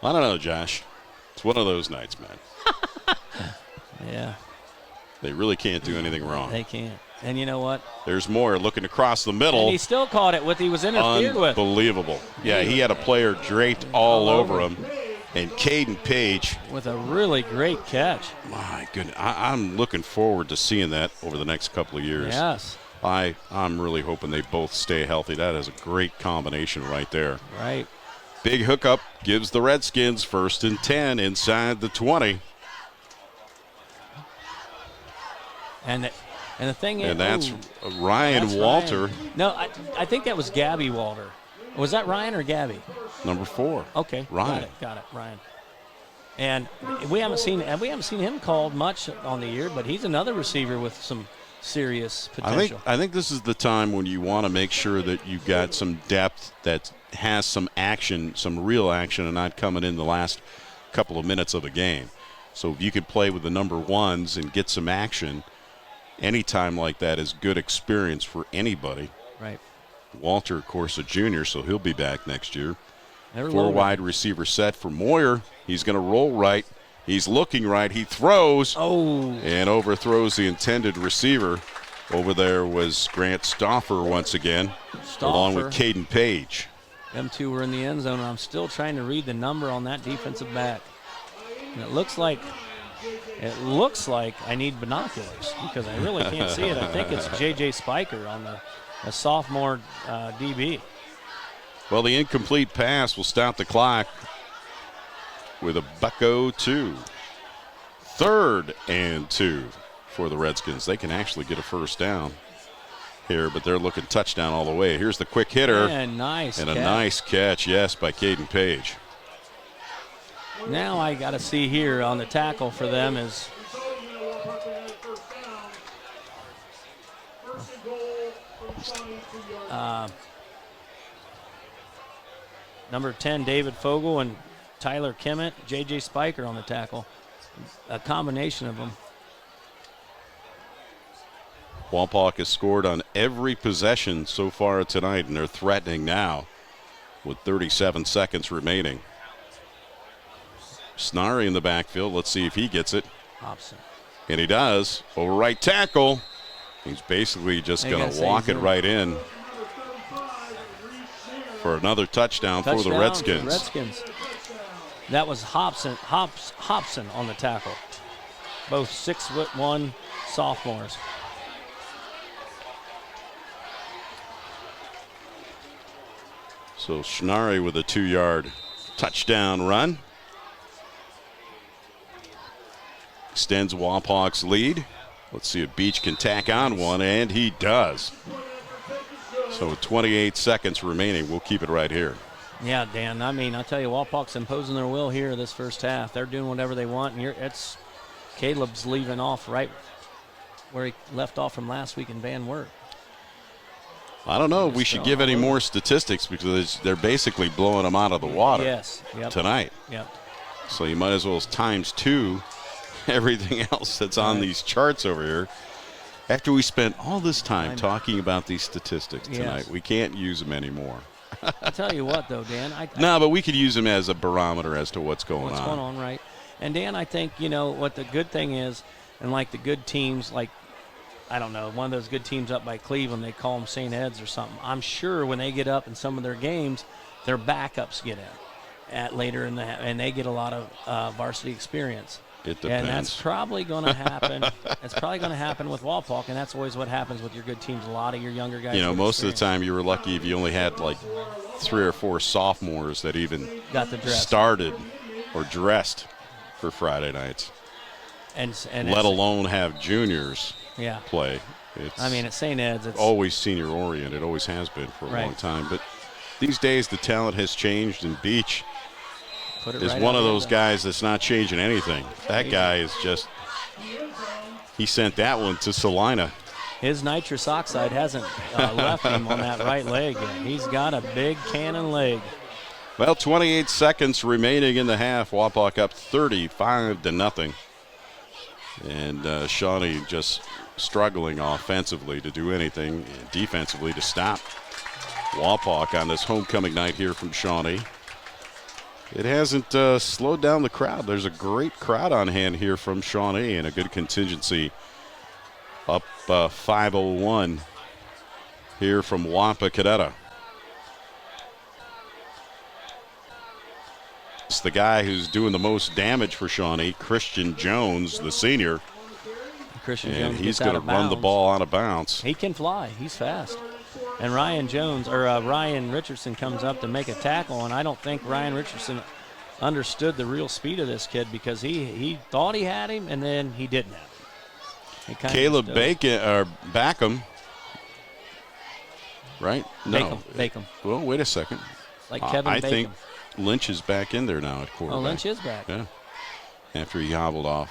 Speaker 2: I don't know, Josh. It's one of those nights, man.
Speaker 3: Yeah.
Speaker 2: They really can't do anything wrong.
Speaker 3: They can't. And you know what?
Speaker 2: There's Moore looking across the middle.
Speaker 3: And he still caught it he was interfered with.
Speaker 2: Unbelievable. Yeah, he had a player draped all over him. And Caden Page.
Speaker 3: With a really great catch.
Speaker 2: My goodness. I'm looking forward to seeing that over the next couple of years.
Speaker 3: Yes.
Speaker 2: I'm really hoping they both stay healthy. That is a great combination right there.
Speaker 3: Right.
Speaker 2: Big hookup gives the Redskins 1st and 10 inside the 20.
Speaker 3: And And the thing is,
Speaker 2: and that's Ryan Walter.
Speaker 3: Ryan. No, I think that was Gabby Walter. Was that Ryan or Gabby?
Speaker 2: Number 4.
Speaker 3: Okay,
Speaker 2: Ryan.
Speaker 3: Got it, Ryan. And we haven't seen him called much on the year, but he's another receiver with some serious potential.
Speaker 2: I think this is the time when you want to make sure that you've got some depth that has some action, some real action, and not coming in the last couple of minutes of the game. So if you could play with the number 1s and get some action, any time like that is good experience for anybody.
Speaker 3: Right.
Speaker 2: Walter, of course, a junior, so he'll be back next year.
Speaker 3: 4
Speaker 2: wide receiver set for Moyer. He's going to roll right. He's looking right. He throws. And overthrows the intended receiver. Over there was Grant Stauffer once again, along with Caden Page.
Speaker 3: Them two were in the end zone, and I'm still trying to read the number on that defensive back. And it looks like I need binoculars because I really can't see it. I think it's J.J. Spiker on the sophomore DB.
Speaker 2: Well, the incomplete pass will stop the clock with a bucko 2. 3rd and 2 for the Redskins. They can actually get a first down here, but they're looking touchdown all the way. Here's the quick hitter.
Speaker 3: And nice
Speaker 2: and
Speaker 3: catch.
Speaker 2: A nice catch, yes, by Caden Page.
Speaker 3: Now I got to see here on the tackle for them is number 10, David Fogel, and Tyler Kimmett, J.J. Spiker on the tackle. A combination of them.
Speaker 2: Wapak has scored on every possession so far tonight, and they're threatening now with 37 seconds remaining. Snarry in the backfield. Let's see if he gets it.
Speaker 3: Hobson.
Speaker 2: And he does. Over right tackle. He's basically just going to walk it right in for another touchdown for the Redskins.
Speaker 3: That was Hobson on the tackle. Both 6'1" sophomores.
Speaker 2: So Schnarry with a 2-yard touchdown run. Extends Wapak's lead. Let's see if Beach can tack on one, and he does. So 28 seconds remaining. We'll keep it right here.
Speaker 3: Yeah, Dan. I mean, I tell you, Wapak's imposing their will here this first half. They're doing whatever they want, and Caleb's leaving off right where he left off from last week in Van Wert.
Speaker 2: I don't know if we should give any more statistics because they're basically blowing them out of the water tonight.
Speaker 3: Yep.
Speaker 2: So you might as well times 2 everything else that's on these charts over here. After we spent all this time talking about these statistics tonight, we can't use them anymore.
Speaker 3: I tell you what, though, Dan.
Speaker 2: No, but we could use them as a barometer as to what's going on.
Speaker 3: What's going on, right? And, Dan, I think, what the good thing is, and like the good teams, like, I don't know, one of those good teams up by Cleveland, they call them St. Ed's or something. I'm sure when they get up in some of their games, their backups get in later in and they get a lot of varsity experience.
Speaker 2: It depends.
Speaker 3: And that's probably going to happen. It's probably going to happen with Wapak, and that's always what happens with your good teams. A lot of your younger guys.
Speaker 2: Most of the time you were lucky if you only had like 3 or 4 sophomores that even
Speaker 3: got the dress
Speaker 2: started or dressed for Friday nights.
Speaker 3: And
Speaker 2: let alone have juniors play.
Speaker 3: At St. Ed's, it's
Speaker 2: always senior oriented. It always has been for a long time. But these days the talent has changed, and Beach is one of those guys that's not changing anything. That guy is just, he sent that one to Salina.
Speaker 3: His nitrous oxide hasn't left him on that right leg yet. He's got a big cannon leg.
Speaker 2: Well, 28 seconds remaining in the half. Wapak up 35-0. And Shawnee just struggling offensively to do anything, and defensively to stop Wapak on this homecoming night here from Shawnee. It hasn't slowed down the crowd. There's a great crowd on hand here from Shawnee and a good contingency. Up 501 here from Wapakoneta. It's the guy who's doing the most damage for Shawnee, Christian Jones, the senior.
Speaker 3: Jones
Speaker 2: he's going to run the ball out of bounds.
Speaker 3: He can fly. He's fast. And Ryan Richardson comes up to make a tackle, and I don't think Ryan Richardson understood the real speed of this kid because he thought he had him, and then he didn't have him.
Speaker 2: Caleb Backham. Right? No.
Speaker 3: Bacon.
Speaker 2: Well, wait a second.
Speaker 3: Like Kevin
Speaker 2: I
Speaker 3: Bacon.
Speaker 2: think Lynch is back in there now at quarterback.
Speaker 3: Oh, Lynch is back.
Speaker 2: Yeah. After he hobbled off.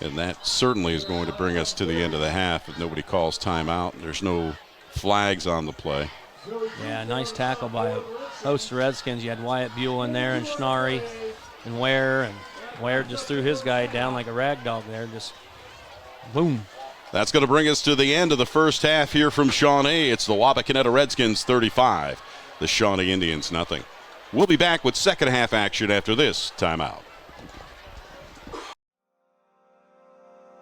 Speaker 2: And that certainly is going to bring us to the end of the half if nobody calls timeout. There's no flags on the play.
Speaker 3: Yeah, nice tackle by a host of Redskins. You had Wyatt Buell in there and Schnarry and Ware just threw his guy down like a rag dog there. Just boom.
Speaker 2: That's going to bring us to the end of the first half here from Shawnee. It's the Wapakoneta Redskins 35, the Shawnee Indians nothing. We'll be back with second half action after this timeout.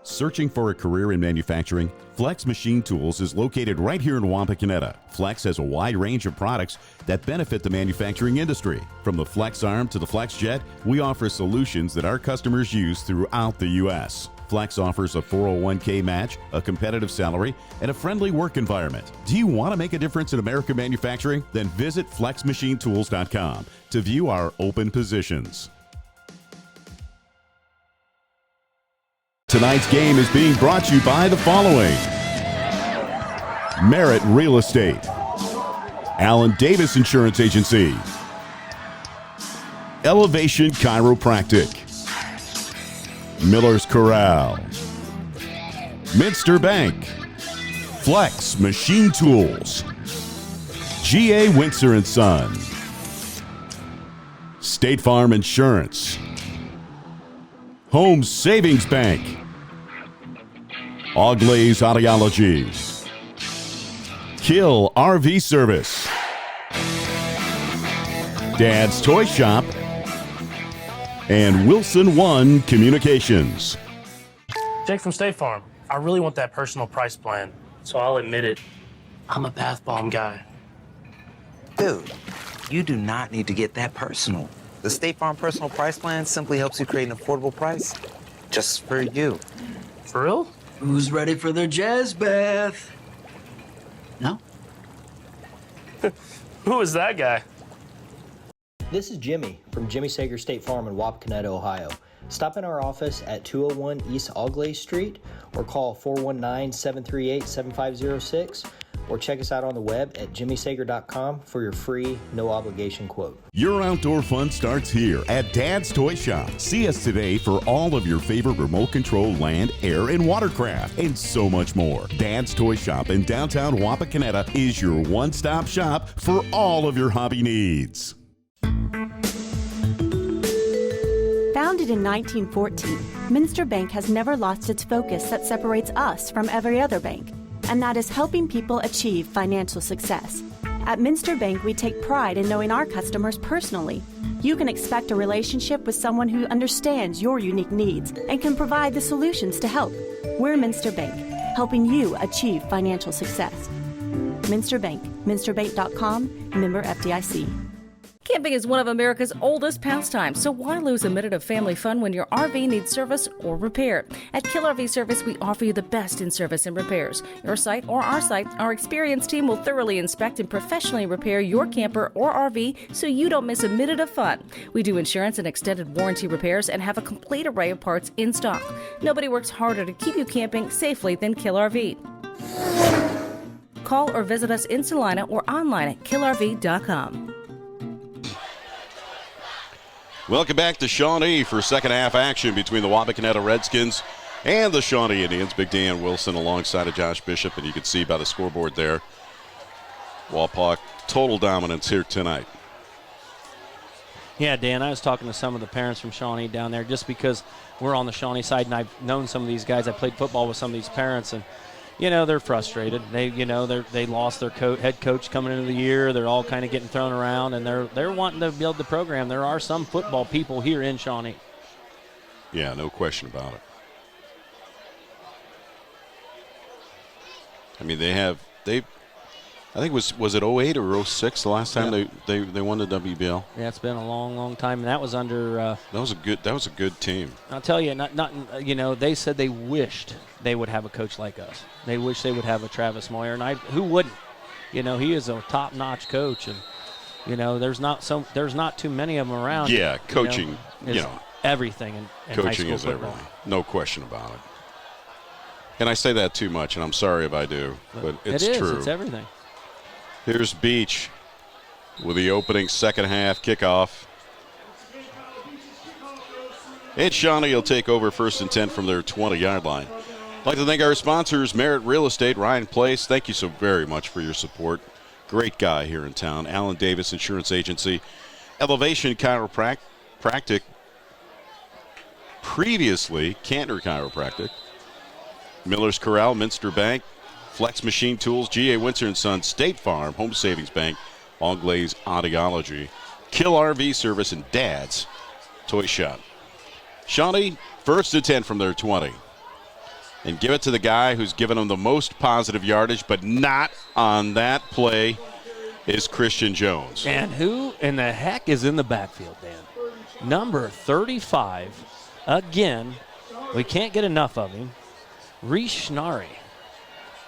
Speaker 4: Searching for a career in manufacturing? Flex Machine Tools is located right here in Wapakoneta. Flex has a wide range of products that benefit the manufacturing industry. From the Flex Arm to the Flex Jet, we offer solutions that our customers use throughout the U.S. Flex offers a 401k match, a competitive salary, and a friendly work environment. Do you want to make a difference in American manufacturing? Then visit flexmachinetools.com to view our open positions. Tonight's game is being brought to you by the following: Merit Real Estate, Allen Davis Insurance Agency, Elevation Chiropractic, Miller's Corral, Minster Bank, Flex Machine Tools, G.A. Windsor & Son, State Farm Insurance, Home Savings Bank, Auglaze Audiology, Kill RV Service, Dad's Toy Shop, and Wilson One Communications.
Speaker 11: Jake from State Farm. I really want that personal price plan, so I'll admit it. I'm a bath bomb guy.
Speaker 12: Dude, you do not need to get that personal. The State Farm Personal Price Plan simply helps you create an affordable price just for you.
Speaker 11: For real?
Speaker 13: Who's ready for their jazz bath? No?
Speaker 11: Who is that guy?
Speaker 14: This is Jimmy from Jimmy Sager State Farm in Wapakoneta, Ohio. Stop in our office at 201 East Auglaze Street or call 419-738-7506 or check us out on the web at jimmysager.com for your free, no-obligation quote.
Speaker 4: Your outdoor fun starts here at Dad's Toy Shop. See us today for all of your favorite remote control land, air, and watercraft, and so much more. Dad's Toy Shop in downtown Wapakoneta is your one-stop shop for all of your hobby needs.
Speaker 7: Founded in 1914, Minster Bank has never lost its focus that separates us from every other bank, and that is helping people achieve financial success. At Minster Bank, we take pride in knowing our customers personally. You can expect a relationship with someone who understands your unique needs and can provide the solutions to help. We're Minster Bank, helping you achieve financial success. Minster Bank, minsterbank.com, member FDIC.
Speaker 6: Camping is one of America's oldest pastimes, so why lose a minute of family fun when your RV needs service or repair? At Kill RV Service, we offer you the best in service and repairs. Your site or our site, our experienced team will thoroughly inspect and professionally repair your camper or RV so you don't miss a minute of fun. We do insurance and extended warranty repairs and have a complete array of parts in stock. Nobody works harder to keep you camping safely than Kill RV. Call or visit us in Salina or online at killrv.com.
Speaker 2: Welcome back to Shawnee for second half action between the Wapakoneta Redskins and the Shawnee Indians. Big Dan Wilson alongside of Josh Bishop, and you can see by the scoreboard there, Wapak total dominance here tonight.
Speaker 3: Yeah, Dan, I was talking to some of the parents from Shawnee down there just because we're on the Shawnee side, and I've known some of these guys. I played football with some of these parents, and you know, they're frustrated. They lost their head coach coming into the year. They're all kind of getting thrown around, and they're wanting to build the program. There are some football people here in Shawnee.
Speaker 2: Yeah, no question about it. I mean, I think was it 08 or 06 the last time they won the WBL?
Speaker 3: Yeah, it's been a long, long time, and that was under.
Speaker 2: That was a good team.
Speaker 3: I'll tell you, they said they wished they would have a coach like us. They wish they would have a Travis Moyer, and who wouldn't? You know, he is a top-notch coach, and you know, there's not too many of them around.
Speaker 2: Yeah, coaching.
Speaker 3: everything in high
Speaker 2: Coaching
Speaker 3: school
Speaker 2: is
Speaker 3: football.
Speaker 2: everything. No question about it. And I say that too much, and I'm sorry if I do, but it's true.
Speaker 3: It's everything.
Speaker 2: Here's Beach with the opening second half kickoff. And Shawnee will take over 1st and 10 from their 20-yard line. I'd like to thank our sponsors, Merritt Real Estate, Ryan Place. Thank you so very much for your support. Great guy here in town. Alan Davis Insurance Agency. Elevation Chiropractic. Previously, Cantor Chiropractic. Miller's Corral, Minster Bank, Flex Machine Tools, G.A. Winter & Son, State Farm, Home Savings Bank, All Glaze Audiology, Kill RV Service, and Dad's Toy Shop. Shawnee, 1st and 10 from their 20. And give it to the guy who's given them the most positive yardage, but not on that play, is Christian Jones.
Speaker 3: And who in the heck is in the backfield, Dan? Number 35. Again, we can't get enough of him. Reese Schnarry.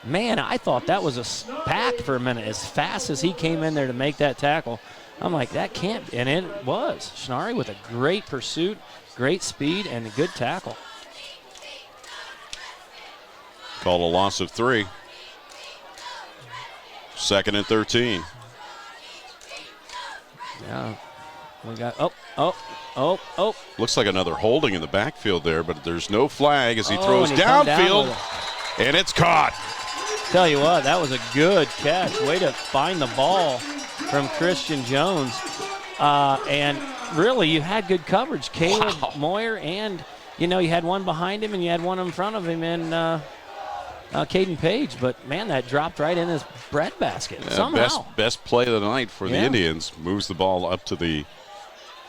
Speaker 3: Man, I thought that was a pack for a minute. As fast as he came in there to make that tackle, I'm like, that can't be. And it was. Schnarry with a great pursuit, great speed, and a good tackle.
Speaker 2: Called a loss of 3. 2nd and 13.
Speaker 3: Yeah. We got, oh.
Speaker 2: Looks like another holding in the backfield there, but there's no flag as he throws
Speaker 3: and he come down
Speaker 2: downfield,
Speaker 3: with
Speaker 2: and it's caught.
Speaker 3: Tell you what, that was a good catch. Way to find the ball from Christian Jones. And really, you had good coverage. Caleb Moyer, and, you had one behind him and you had one in front of him in Caden Page. But, man, that dropped right in his breadbasket somehow.
Speaker 2: Best play of the night for the Indians. Moves the ball up to the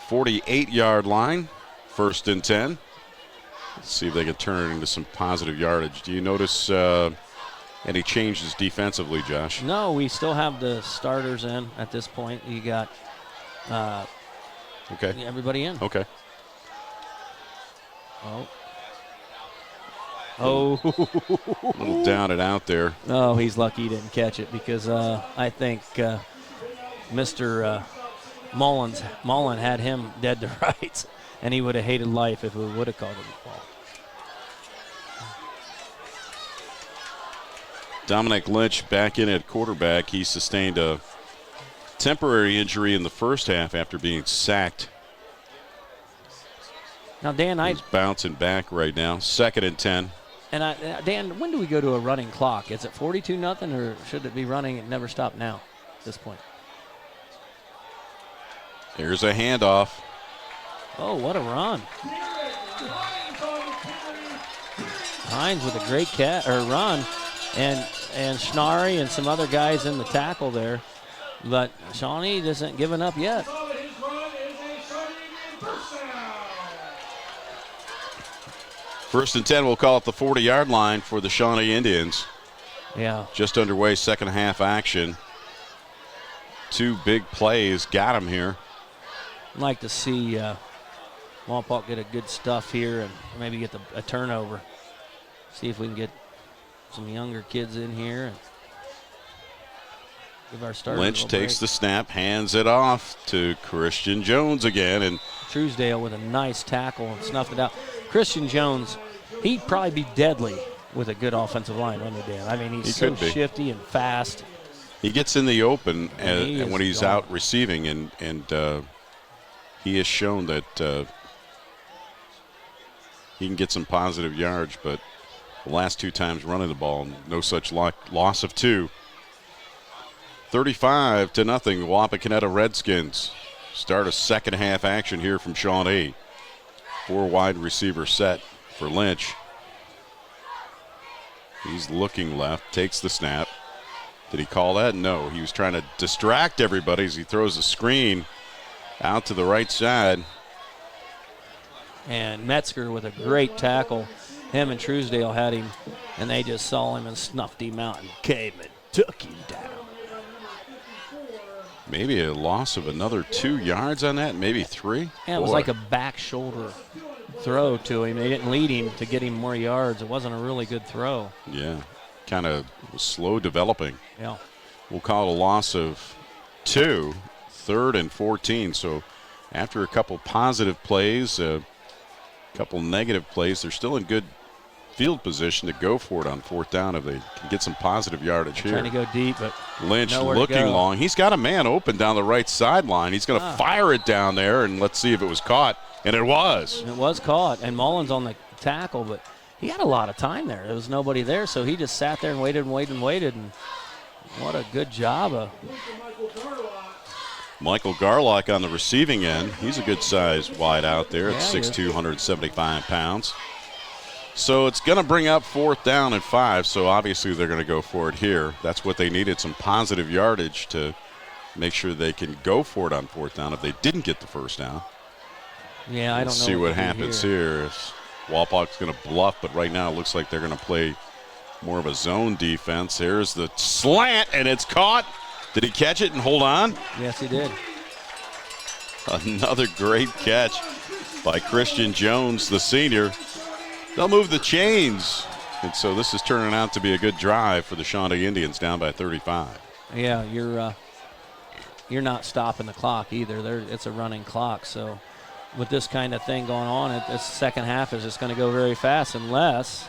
Speaker 2: 48-yard line, 1st and 10. Let's see if they can turn it into some positive yardage. Do you notice any changes defensively, Josh?
Speaker 3: No, we still have the starters in at this point. You got everybody in.
Speaker 2: Okay.
Speaker 3: Oh.
Speaker 2: A little down and out there.
Speaker 3: Oh, he's lucky he didn't catch it because I think Mr. Mullen had him dead to rights, and he would have hated life if we would have called him the ball.
Speaker 2: Dominic Lynch back in at quarterback. He sustained a temporary injury in the first half after being sacked.
Speaker 3: Now, Dan,
Speaker 2: he's bouncing back right now. 2nd and 10.
Speaker 3: And Dan, when do we go to a running clock? Is it 42-0, or should it be running and never stop now at this point?
Speaker 2: Here's a handoff.
Speaker 3: Oh, what a run. Hines with a great run, and Schnarry and some other guys in the tackle there. But Shawnee isn't giving up yet.
Speaker 2: First and 10, we'll call it the 40-yard line for the Shawnee Indians.
Speaker 3: Yeah.
Speaker 2: Just underway, second half action. 2 big plays got him here.
Speaker 3: I'd like to see Wapak get a good stuff here and maybe get a turnover. See if we can get some younger kids in here and give our starters
Speaker 2: Lynch takes the snap, hands it off to Christian Jones again. And
Speaker 3: Truesdale with a nice tackle and snuffed it out. Christian Jones, he'd probably be deadly with a good offensive line, wouldn't he, Dan? I mean, he's so shifty and fast.
Speaker 2: He gets in the open when he's out receiving, and he has shown that he can get some positive yards, but the last 2 times running the ball, no such loss of 2. 35-0, Wapakoneta Redskins start a second half action here from Shawnee. 4 wide receiver set for Lynch. He's looking left, takes the snap. Did he call that? No, he was trying to distract everybody as he throws a screen out to the right side.
Speaker 3: And Metzger with a great tackle. Him and Truesdale had him, and they just saw him and snuffed him out and came and took him down.
Speaker 2: Maybe a loss of another 2 yards on that, maybe 3.
Speaker 3: Yeah, it was like a back shoulder throw to him. They didn't lead him to get him more yards. It wasn't a really good throw.
Speaker 2: Yeah, kind of slow developing.
Speaker 3: Yeah.
Speaker 2: We'll call it a loss of 2, 3rd and 14. So after a couple positive plays, Couple negative plays. They're still in good field position to go for it on 4th down if they can get some positive yardage here.
Speaker 3: Trying to go deep, but
Speaker 2: Lynch
Speaker 3: nowhere
Speaker 2: looking
Speaker 3: to go.
Speaker 2: long. He's got a man open down the right sideline. He's going to fire it down there, and let's see if it was caught. And it was.
Speaker 3: It was caught, and Mullins on the tackle, but he had a lot of time there. There was nobody there, so he just sat there and waited and waited and waited, and what a good job of
Speaker 2: Michael Garlock on the receiving end. He's a good size wide out there at
Speaker 3: Yeah,
Speaker 2: 6'2", 175 pounds. So it's going to bring up 4th down and 5, so obviously they're going to go for it here. That's what they needed, some positive yardage to make sure they can go for it on 4th down if they didn't get the first down.
Speaker 3: Yeah, I don't know.
Speaker 2: See what happens here. Wapak's going to bluff, but right now it looks like they're going to play more of a zone defense. There's the slant, and it's caught. Did he catch it and hold on?
Speaker 3: Yes, he did.
Speaker 2: Another great catch by Christian Jones, the senior. They'll move the chains. And so this is turning out to be a good drive for the Shawnee Indians, down by 35.
Speaker 3: Yeah, you're not stopping the clock either. It's a running clock, so with this kind of thing going on, this second half is just going to go very fast unless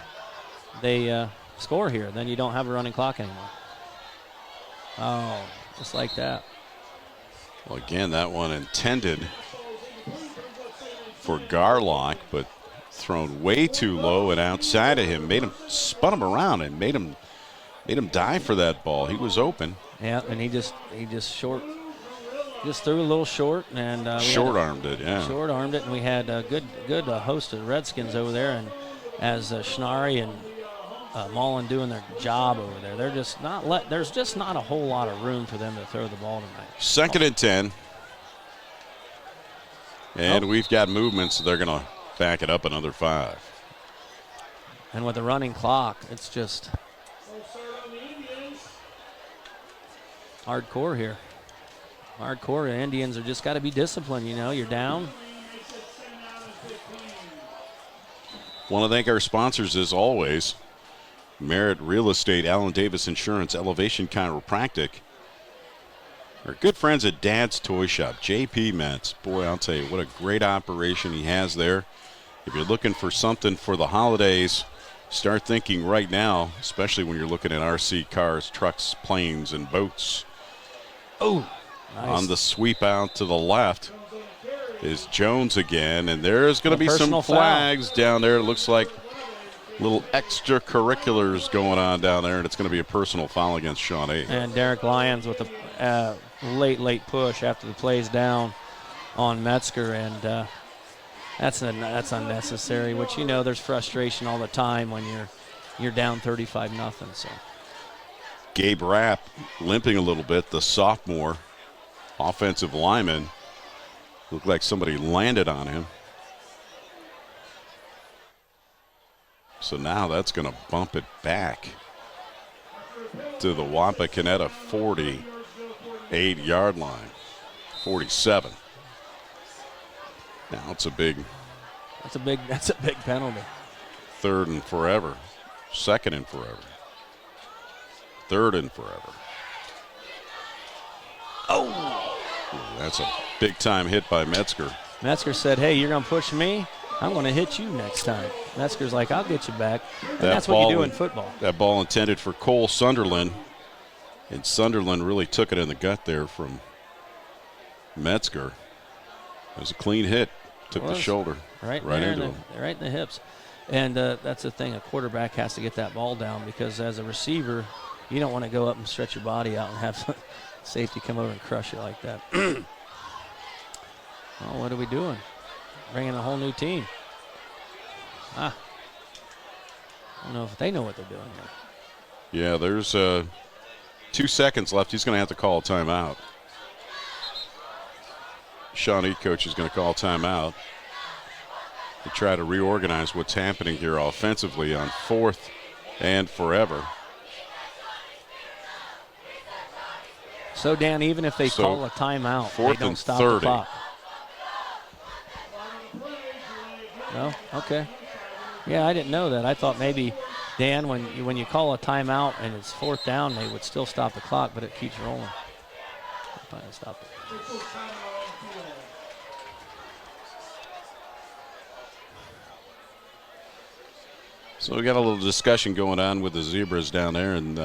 Speaker 3: they score here. Then you don't have a running clock anymore. Oh, just like that.
Speaker 2: Well, again, that one intended for Garlock, but thrown way too low and outside of him. Spun him around and made him dive for that ball. He was open.
Speaker 3: Yeah, and he just threw a little short and
Speaker 2: short-armed it. Yeah,
Speaker 3: short-armed it, and we had a good host of Redskins over there, and as Schnarry and Mullen doing their job over there. They're just not there's just not a whole lot of room for them to throw the ball tonight.
Speaker 2: 2nd and 10. And we've got movement, so they're going to back it up another 5.
Speaker 3: And with the running clock, it's just hardcore here. Hardcore. The Indians are just got to be disciplined. You're down.
Speaker 2: Want to thank our sponsors as always. Merritt Real Estate, Allen Davis Insurance, Elevation Chiropractic. Our good friends at Dad's Toy Shop, JP Metz. Boy, I'll tell you, what a great operation he has there. If you're looking for something for the holidays, start thinking right now, especially when you're looking at RC cars, trucks, planes, and boats.
Speaker 3: Oh, nice.
Speaker 2: On the sweep out to the left is Jones again, and there's going to be some flags down there. It looks like little extracurriculars going on down there, and it's going to be a personal foul against Shawnee.
Speaker 3: And Derek Lyons with a late push after the play's down on Metzger, and that's unnecessary. Which there's frustration all the time when you're down 35-0. So
Speaker 2: Gabe Rapp limping a little bit, the sophomore offensive lineman. Looked like somebody landed on him. So now that's going to bump it back to the Wapakoneta 48-yard line, 47. Now it's a big.
Speaker 3: That's a big penalty.
Speaker 2: 3rd and forever, 2nd and forever, 3rd and forever.
Speaker 3: Oh,
Speaker 2: that's a big time hit by Metzger.
Speaker 3: Metzger said, "Hey, you're going to push me. I'm going to hit you next time." Metzger's like, "I'll get you back." And that's what you do in football.
Speaker 2: That ball intended for Cole Sunderland. And Sunderland really took it in the gut there from Metzger. It was a clean hit. Took the shoulder right into him.
Speaker 3: Right in the hips. And that's the thing. A quarterback has to get that ball down, because as a receiver, you don't want to go up and stretch your body out and have safety come over and crush it like that. Well, what are we doing? Bringing a whole new team. I don't know if they know what they're doing here.
Speaker 2: Yeah, there's 2 seconds left. He's going to have to call a timeout. Shawnee coach is going to call timeout to try to reorganize what's happening here offensively on 4th and forever.
Speaker 3: So, Dan, even if they call a timeout, they don't stop
Speaker 2: 30.
Speaker 3: the clock. No? Okay. Yeah, I didn't know that. I thought maybe, Dan, when you call a timeout and it's 4th down, they would still stop the clock, but it keeps rolling. Finally stop it.
Speaker 2: So we got a little discussion going on with the Zebras down there, and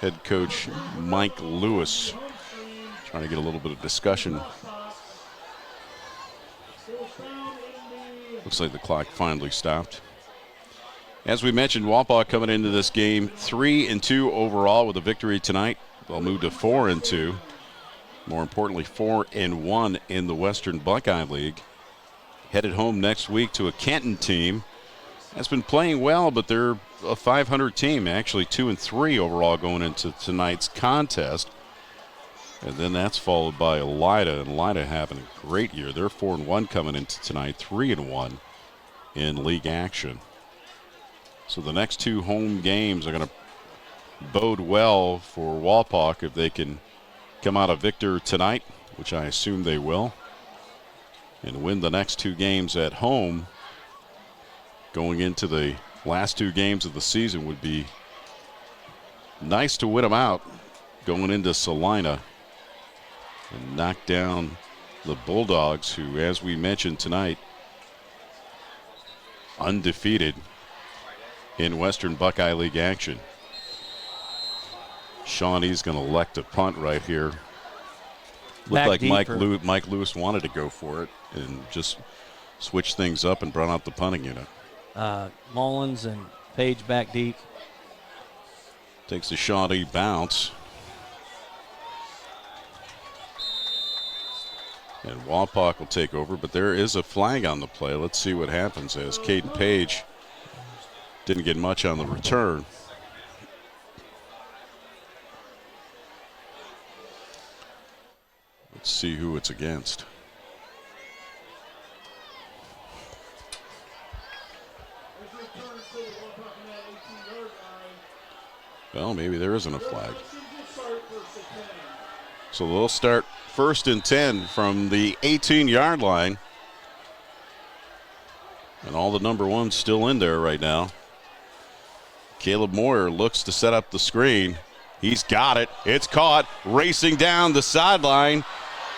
Speaker 2: head coach Mike Lewis trying to get a little bit of discussion. Looks like the clock finally stopped. As we mentioned, Wapak coming into this game 3-2 overall with a victory tonight. They'll move to 4-2. More importantly, 4-1 in the Western Buckeye League. Headed home next week to a Kenton team that's been playing well, but they're a 500 team, actually 2-3 overall going into tonight's contest. And then that's followed by Elida, and Elida having a great year. They're 4-1 coming into tonight, 3-1 in league action. So the next two home games are going to bode well for Wapak if they can come out a victor tonight, which I assume they will, and win the next two games at home. Going into the last two games of the season would be nice to win them out going into Salina and knock down the Bulldogs, who, as we mentioned tonight, undefeated in Western Buckeye League action. Shawnee's going to elect a punt right here. Looked like Mike Lewis wanted to go for it and just switch things up and brought out the punting unit.
Speaker 3: Mullins and Page back deep.
Speaker 2: Takes the Shawnee bounce. And Wapak will take over, but there is a flag on the play. Let's see what happens as Caden Page didn't get much on the return. Let's see who it's against. Well, maybe there isn't a flag. So they'll start 1st and 10 from the 18-yard line. And all the number ones still in there right now. Caleb Moyer looks to set up the screen. He's got it. It's caught. Racing down the sideline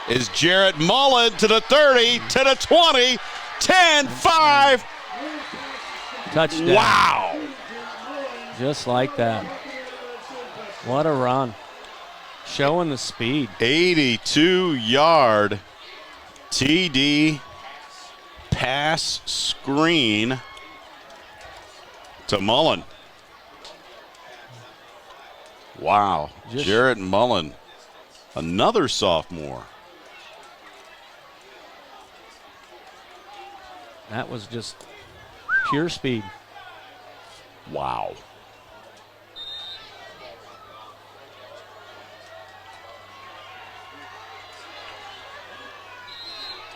Speaker 2: is Jarrett Mullen to the 30, to the 20, 10, 5.
Speaker 3: Touchdown.
Speaker 2: Wow.
Speaker 3: Just like that. What a run. Showing the speed.
Speaker 2: 82-yard TD pass screen to Mullen. Wow. Jarrett Mullen, another sophomore.
Speaker 3: That was just pure speed.
Speaker 2: Wow.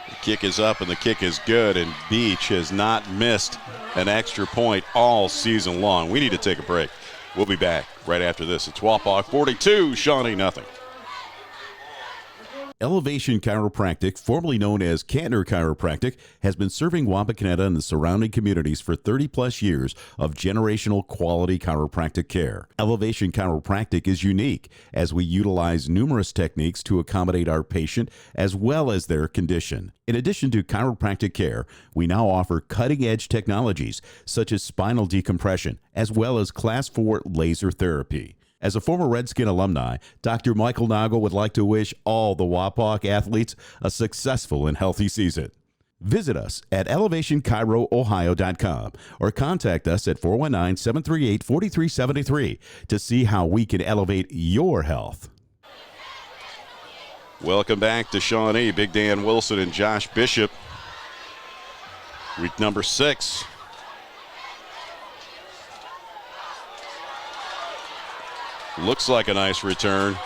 Speaker 2: The kick is up and the kick is good, and Beach has not missed an extra point all season long. We need to take a break. We'll be back right after this. It's Wapak 42, Shawnee nothing.
Speaker 4: Elevation Chiropractic, formerly known as Cantor Chiropractic, has been serving Wapakoneta and the surrounding communities for 30-plus years of generational quality chiropractic care. Elevation Chiropractic is unique as we utilize numerous techniques to accommodate our patient as well as their condition. In addition to chiropractic care, we now offer cutting-edge technologies such as spinal decompression as well as Class 4 laser therapy. As a former Redskin alumni, Dr. Michael Nagle would like to wish all the Wapak athletes a successful and healthy season. Visit us at elevationchiroohio.com or contact us at 419-738-4373 to see how we can elevate your health.
Speaker 2: Welcome back to Shawnee. Big Dan Wilson and Josh Bishop. Week number 6. Looks like a nice return,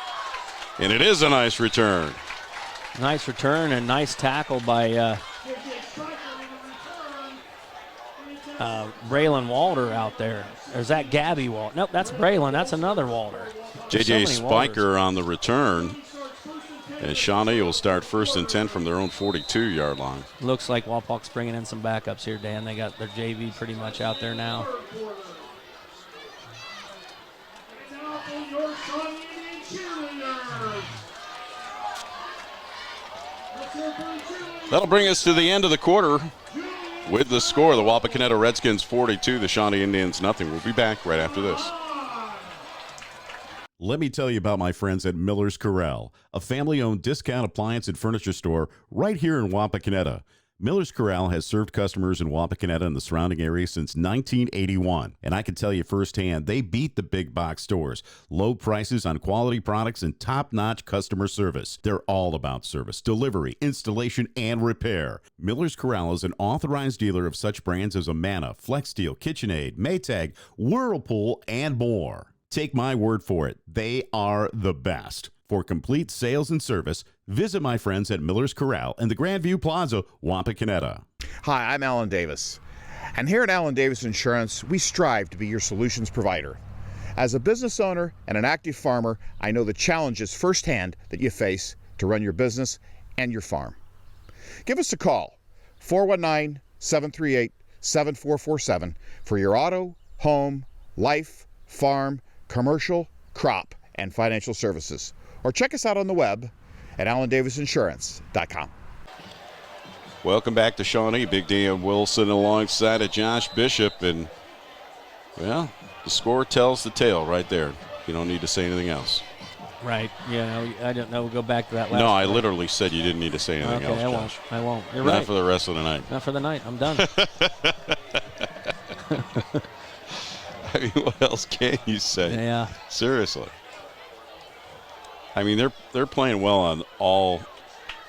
Speaker 2: and it is a nice return.
Speaker 3: Nice return and nice tackle by Braylon Walter out there. Or is that Gabby Walter? Nope, that's Braylon. That's another Walter.
Speaker 2: J.J. Spiker on the return. And Shawnee will start 1st and 10 from their own 42-yard line.
Speaker 3: Looks like Wapak's bringing in some backups here, Dan. They got their JV pretty much out there now.
Speaker 1: Your Shawnee Indian cheerleaders. Let's hear for the cheerleaders.
Speaker 2: That'll bring us to the end of the quarter with the score. The Wapakoneta Redskins 42, the Shawnee Indians nothing. We'll be back right after this.
Speaker 4: Let me tell you about my friends at Miller's Corral, a family-owned discount appliance and furniture store right here in Wapakoneta. Miller's Corral has served customers in Wapakoneta and the surrounding area since 1981, and I can tell you firsthand, they beat the big box stores. Low prices on quality products and top-notch customer service. They're all about service, delivery, installation, and repair. Miller's Corral is an authorized dealer of such brands as Amana, FlexSteel, KitchenAid, Maytag, Whirlpool, and more. Take my word for it, they are the best. For complete sales and service, visit my friends at Miller's Corral in the Grandview Plaza, Wapakoneta.
Speaker 15: Hi, I'm Alan Davis. And here at Alan Davis Insurance, we strive to be your solutions provider. As a business owner and an active farmer, I know the challenges firsthand that you face to run your business and your farm. Give us a call, 419-738-7447, for your auto, home, life, farm, commercial, crop, and financial services. Or check us out on the web at AlanDavisInsurance.com.
Speaker 2: Welcome back to Shawnee. Big Dan Wilson alongside of Josh Bishop. And, well, the score tells the tale right there. You don't need to say anything else.
Speaker 3: Right. Yeah, I don't know. We'll go back to that last
Speaker 2: No, I literally said you didn't need to say anything else, Josh.
Speaker 3: I won't. You're
Speaker 2: Not
Speaker 3: right.
Speaker 2: for the rest of the night.
Speaker 3: Not for the night. I'm done.
Speaker 2: I mean, what else can you say?
Speaker 3: Yeah.
Speaker 2: Seriously. I mean, they're playing well on all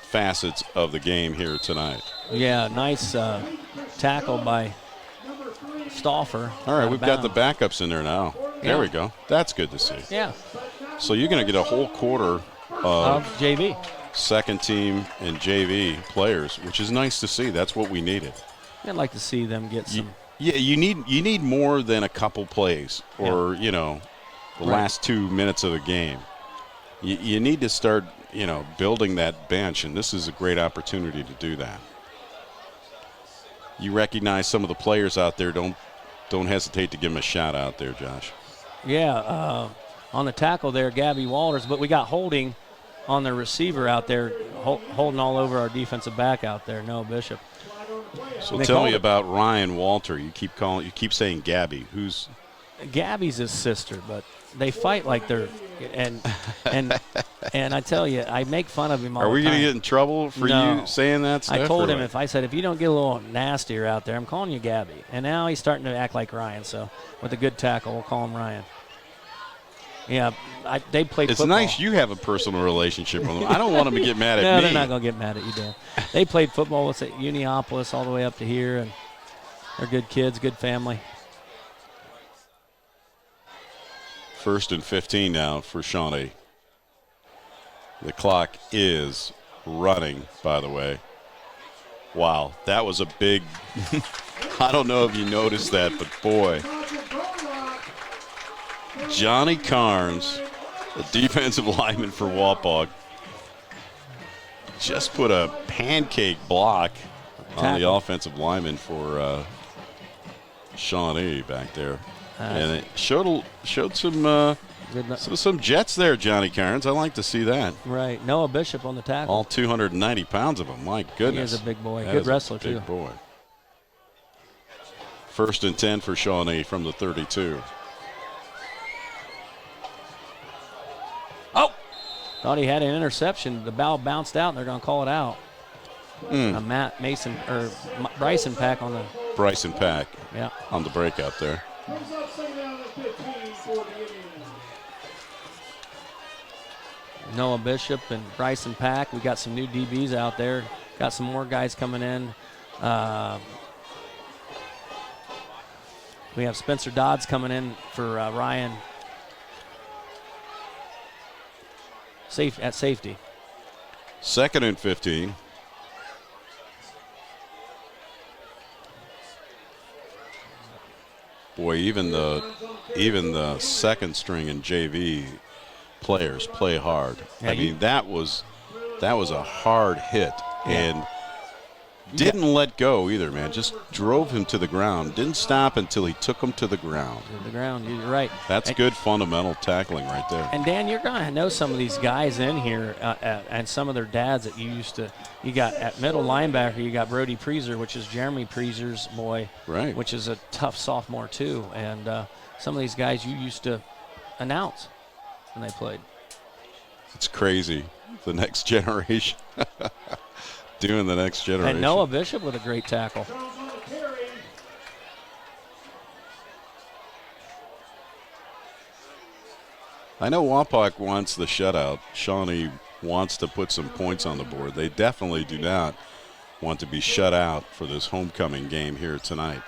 Speaker 2: facets of the game here tonight.
Speaker 3: Yeah, nice tackle by Stauffer.
Speaker 2: All right, we've got the backups in there now. There we go. That's good to see.
Speaker 3: Yeah.
Speaker 2: So you're going to get a whole quarter
Speaker 3: of JV.
Speaker 2: Second team and JV players, which is nice to see. That's what we needed.
Speaker 3: I'd like to see them get some.
Speaker 2: Yeah, you need more than a couple plays or, the last 2 minutes of the game. You need to start, building that bench, and this is a great opportunity to do that. You recognize some of the players out there. Don't hesitate to give them a shout out there, Josh.
Speaker 3: Yeah, on the tackle there, Gabby Walters, but we got holding on the receiver out there, holding all over our defensive back out there, Noah Bishop.
Speaker 2: So tell me about Ryan Walter. You keep saying Gabby. Who's
Speaker 3: Gabby's his sister, but they fight like they're and I tell you, I make fun of him all the time.
Speaker 2: Are we going to get in trouble for you saying that stuff?
Speaker 3: I told him if I you don't get a little nastier out there, I'm calling you Gabby. And now he's starting to act like Ryan. So with a good tackle, we'll call him Ryan. Yeah, they played
Speaker 2: It's
Speaker 3: football.
Speaker 2: nice you have a personal relationship with them. I don't want them to get mad at
Speaker 3: no,
Speaker 2: me.
Speaker 3: They're not going to get mad at you, Dan. They played football with at Uniopolis all the way up to here, and they're good kids, good family.
Speaker 2: 1st and 15 now for Shawnee. The clock is running, by the way. Wow, that was a big – I don't know if you noticed that, but boy – Johnny Carnes, the defensive lineman for Wapak, just put a pancake block on the offensive lineman for Shawnee back there. And it showed some jets there, Johnny Carnes. I like to see that.
Speaker 3: Right. Noah Bishop on the tackle.
Speaker 2: All 290 pounds of him. My goodness.
Speaker 3: He is a big boy.
Speaker 2: That
Speaker 3: Good wrestler, too.
Speaker 2: Big boy. 1st and 10 for Shawnee from the 32.
Speaker 3: Oh! Thought he had an interception. The ball bounced out, and they're going to call it out. Bryson Pack on the.
Speaker 2: Bryson Pack.
Speaker 3: Yeah.
Speaker 2: On the breakout there.
Speaker 3: Noah Bishop and Bryson Pack. We got some new DBs out there. Got some more guys coming in. We have Spencer Dodds coming in for Ryan. At safety.
Speaker 2: 2nd and 15. Boy, even the second string and JV players play hard.
Speaker 3: Yeah,
Speaker 2: I mean, that was a hard hit, and Didn't let go either, man. Just drove him to the ground. Didn't stop until he took him to the ground.
Speaker 3: To the ground, you're right.
Speaker 2: That's good fundamental tackling right there.
Speaker 3: And, Dan, you're going to know some of these guys in here and some of their dads that you got at middle linebacker, you got Brody Preezer, which is Jeremy Preezer's boy,
Speaker 2: right?
Speaker 3: Which is a tough sophomore, too. And some of these guys you used to announce when they played.
Speaker 2: It's crazy. The next generation. Doing the next generation.
Speaker 3: And Noah Bishop with a great tackle.
Speaker 2: I know Wapak wants the shutout. Shawnee wants to put some points on the board. They definitely do not want to be shut out for this homecoming game here tonight.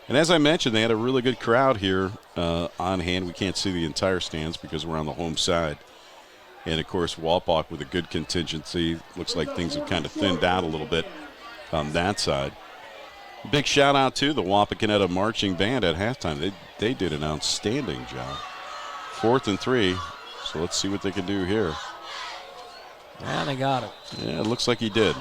Speaker 2: And as I mentioned, they had a really good crowd here on hand. We can't see the entire stands because we're on the home side. And, of course, Wapak with a good contingency. Looks like things have kind of thinned out a little bit on that side. Big shout-out to the Wapakoneta Marching Band at halftime. They did an outstanding job. 4th and 3, so let's see what they can do here.
Speaker 3: Yeah, they got it.
Speaker 2: Yeah, it looks like he did.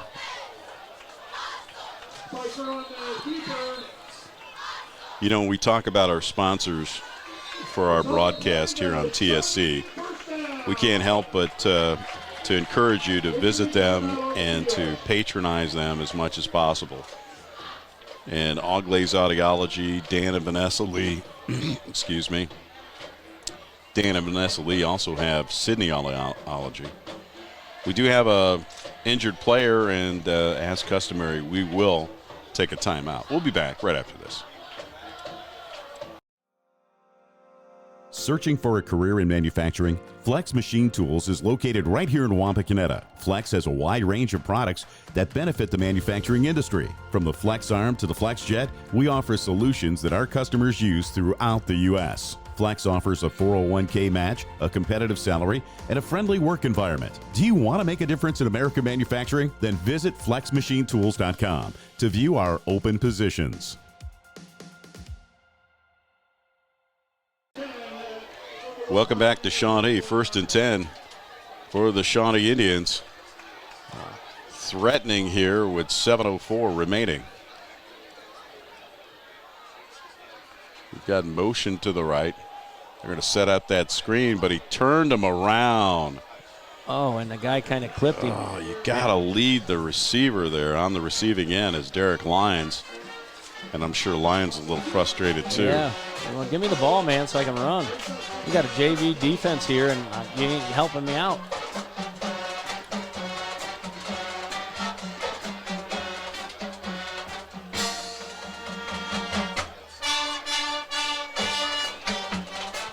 Speaker 2: You know, when we talk about our sponsors for our broadcast here on TSC, we can't help but to encourage you to visit them and to patronize them as much as possible. And Auglaze Audiology, Dan and Vanessa Lee, excuse me. Dan and Vanessa Lee also have Sydney Audiology. We do have a injured player, and as customary, we will take a timeout. We'll be back right after this.
Speaker 4: Searching for a career in manufacturing? Flex Machine Tools is located right here in Wapakoneta. Flex has a wide range of products that benefit the manufacturing industry. From the Flex Arm to the Flex Jet, we offer solutions that our customers use throughout the U.S. Flex offers a 401k match, a competitive salary, and a friendly work environment. Do you want to make a difference in American manufacturing? Then visit flexmachinetools.com to view our open positions.
Speaker 2: Welcome back to Shawnee. 1st and 10 for the Shawnee Indians. Threatening here with 7:04 remaining. We've got motion to the right. They're going to set up that screen, but he turned him around.
Speaker 3: Oh, and the guy kind of clipped him.
Speaker 2: Oh, you got to lead the receiver there. On the receiving end is Derek Lyons. And I'm sure Lyons is a little frustrated too.
Speaker 3: Yeah. Well, give me the ball, man, so I can run. You got a JV defense here, and you ain't helping me out.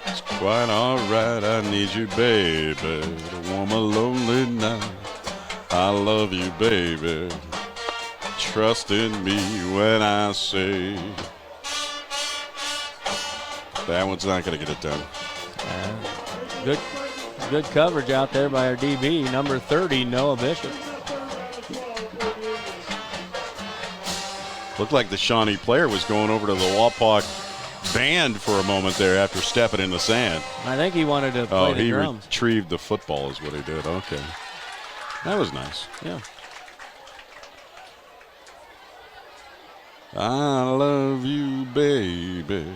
Speaker 2: It's quite all right. I need you, baby, to warm a lonely night. I love you, baby. Trust in me when I say. That one's not going to get it done.
Speaker 3: Good coverage out there by our DB, number 30, Noah Bishop.
Speaker 2: Looked like the Shawnee player was going over to the Wapak band for a moment there after stepping in the sand.
Speaker 3: I think he wanted to play the drums.
Speaker 2: He retrieved the football is what he did. Okay. That was nice.
Speaker 3: Yeah.
Speaker 2: I love you, baby.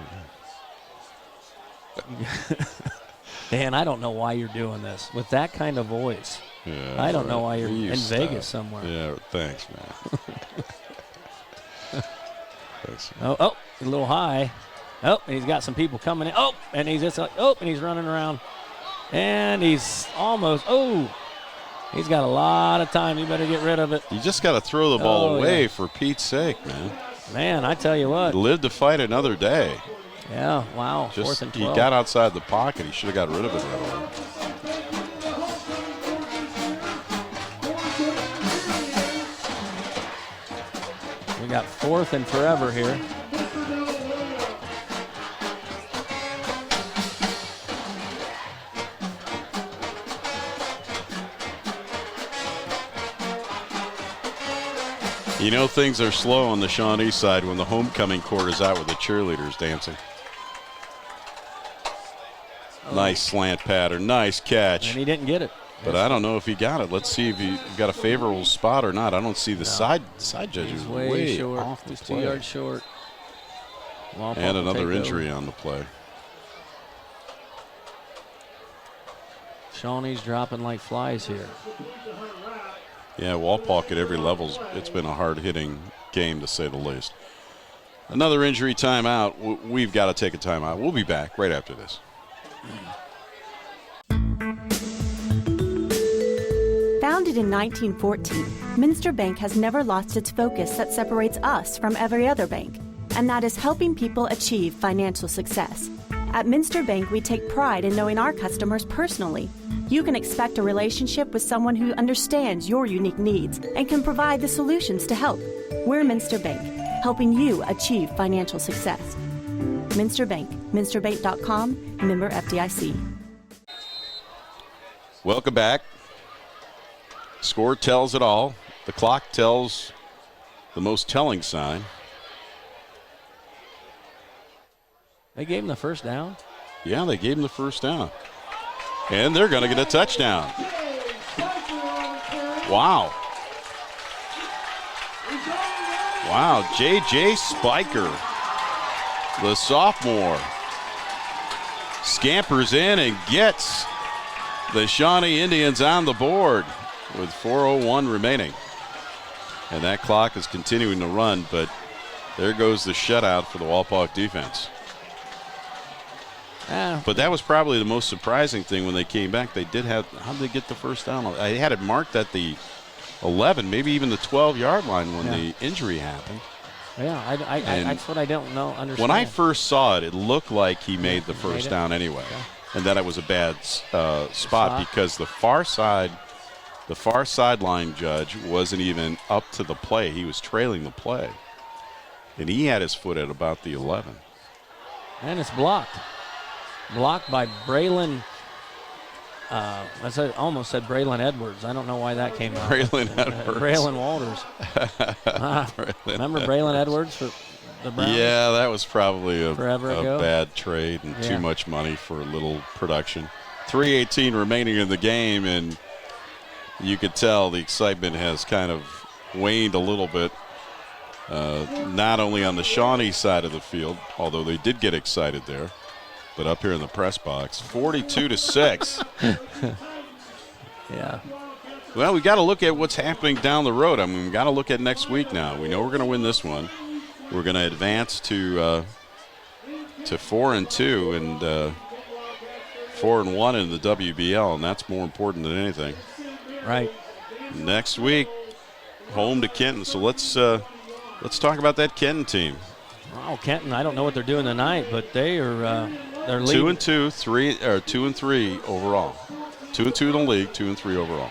Speaker 3: Dan, I don't know why you're doing this with that kind of voice.
Speaker 2: Yeah,
Speaker 3: I don't know why you're in
Speaker 2: stop.
Speaker 3: Vegas somewhere.
Speaker 2: Yeah, thanks, man. Thanks.
Speaker 3: Oh, a little high. Oh, and he's got some people coming in. Oh, and he's just like, and he's running around. And he's almost, he's got a lot of time. You better get rid of it.
Speaker 2: You just got to throw the ball away for Pete's sake, man.
Speaker 3: Man, I tell you what.
Speaker 2: Live to fight another day.
Speaker 3: Yeah, wow.
Speaker 2: Just
Speaker 3: 4th and 12.
Speaker 2: He got outside the pocket. He should have got rid of it right away.
Speaker 3: We got 4th and forever here.
Speaker 2: You know things are slow on the Shawnee side when the homecoming court is out with the cheerleaders dancing. Nice slant pattern. Nice catch.
Speaker 3: And he didn't get it.
Speaker 2: But I don't know if he got it. Let's see if he got a favorable spot or not. I don't see the side judge.
Speaker 3: He's
Speaker 2: Is
Speaker 3: way short.
Speaker 2: off the
Speaker 3: He's
Speaker 2: play.
Speaker 3: 2 yards short. Wapak
Speaker 2: And
Speaker 3: will
Speaker 2: another
Speaker 3: take
Speaker 2: injury
Speaker 3: over.
Speaker 2: on the play.
Speaker 3: Shawnee's dropping like flies here.
Speaker 2: Yeah, Wapak at every level, it's been a hard-hitting game, to say the least. Another injury timeout. We've got to take a timeout. We'll be back right after this.
Speaker 7: Founded in 1914, Minster Bank has never lost its focus that separates us from every other bank, and that is helping people achieve financial success. At Minster Bank, we take pride in knowing our customers personally. You can expect a relationship with someone who understands your unique needs and can provide the solutions to help. We're Minster Bank, helping you achieve financial success. Minster Bank, minsterbank.com, member FDIC.
Speaker 2: Welcome back. Score tells it all. The clock tells the most telling sign.
Speaker 3: They gave him the first down.
Speaker 2: Yeah, they gave him the first down. And they're going to get a touchdown. Wow. Wow, J.J. Spiker, the sophomore, scampers in and gets the Shawnee Indians on the board with 4:01 remaining. And that clock is continuing to run, but there goes the shutout for the Wapak defense. But that was probably the most surprising thing when they came back. They did have, how did they get the first down? I had it marked at the 11, maybe even the 12-yard line when the injury happened.
Speaker 3: Yeah, that's what I don't know. Understand.
Speaker 2: When I first saw it, it looked like he made the first down anyway, and that it was a bad spot because the far sideline judge wasn't even up to the play. He was trailing the play, and he had his foot at about the 11.
Speaker 3: And it's blocked. Blocked by Braylon. Almost said Braylon Edwards. I don't know why that came out.
Speaker 2: Braylon Edwards.
Speaker 3: Braylon Walters. Remember Braylon Edwards for the Browns?
Speaker 2: Yeah, that was probably a bad trade and too much money for a little production. 3:18 remaining in the game, and you could tell the excitement has kind of waned a little bit. Not only on the Shawnee side of the field, although they did get excited there, but up here in the press box, 42-6.
Speaker 3: Yeah.
Speaker 2: Well, we got to look at what's happening down the road. I mean, we got to look at next week now. We know we're going to win this one. We're going to advance to 4-2 and 4-1 in the WBL, and that's more important than anything.
Speaker 3: Right.
Speaker 2: Next week, home to Kenton. So let's talk about that Kenton team.
Speaker 3: Oh, Kenton! I don't know what they're doing tonight, but they are they're leading.
Speaker 2: 2-2, 2-3 overall. 2-2 in the league, 2-3 overall.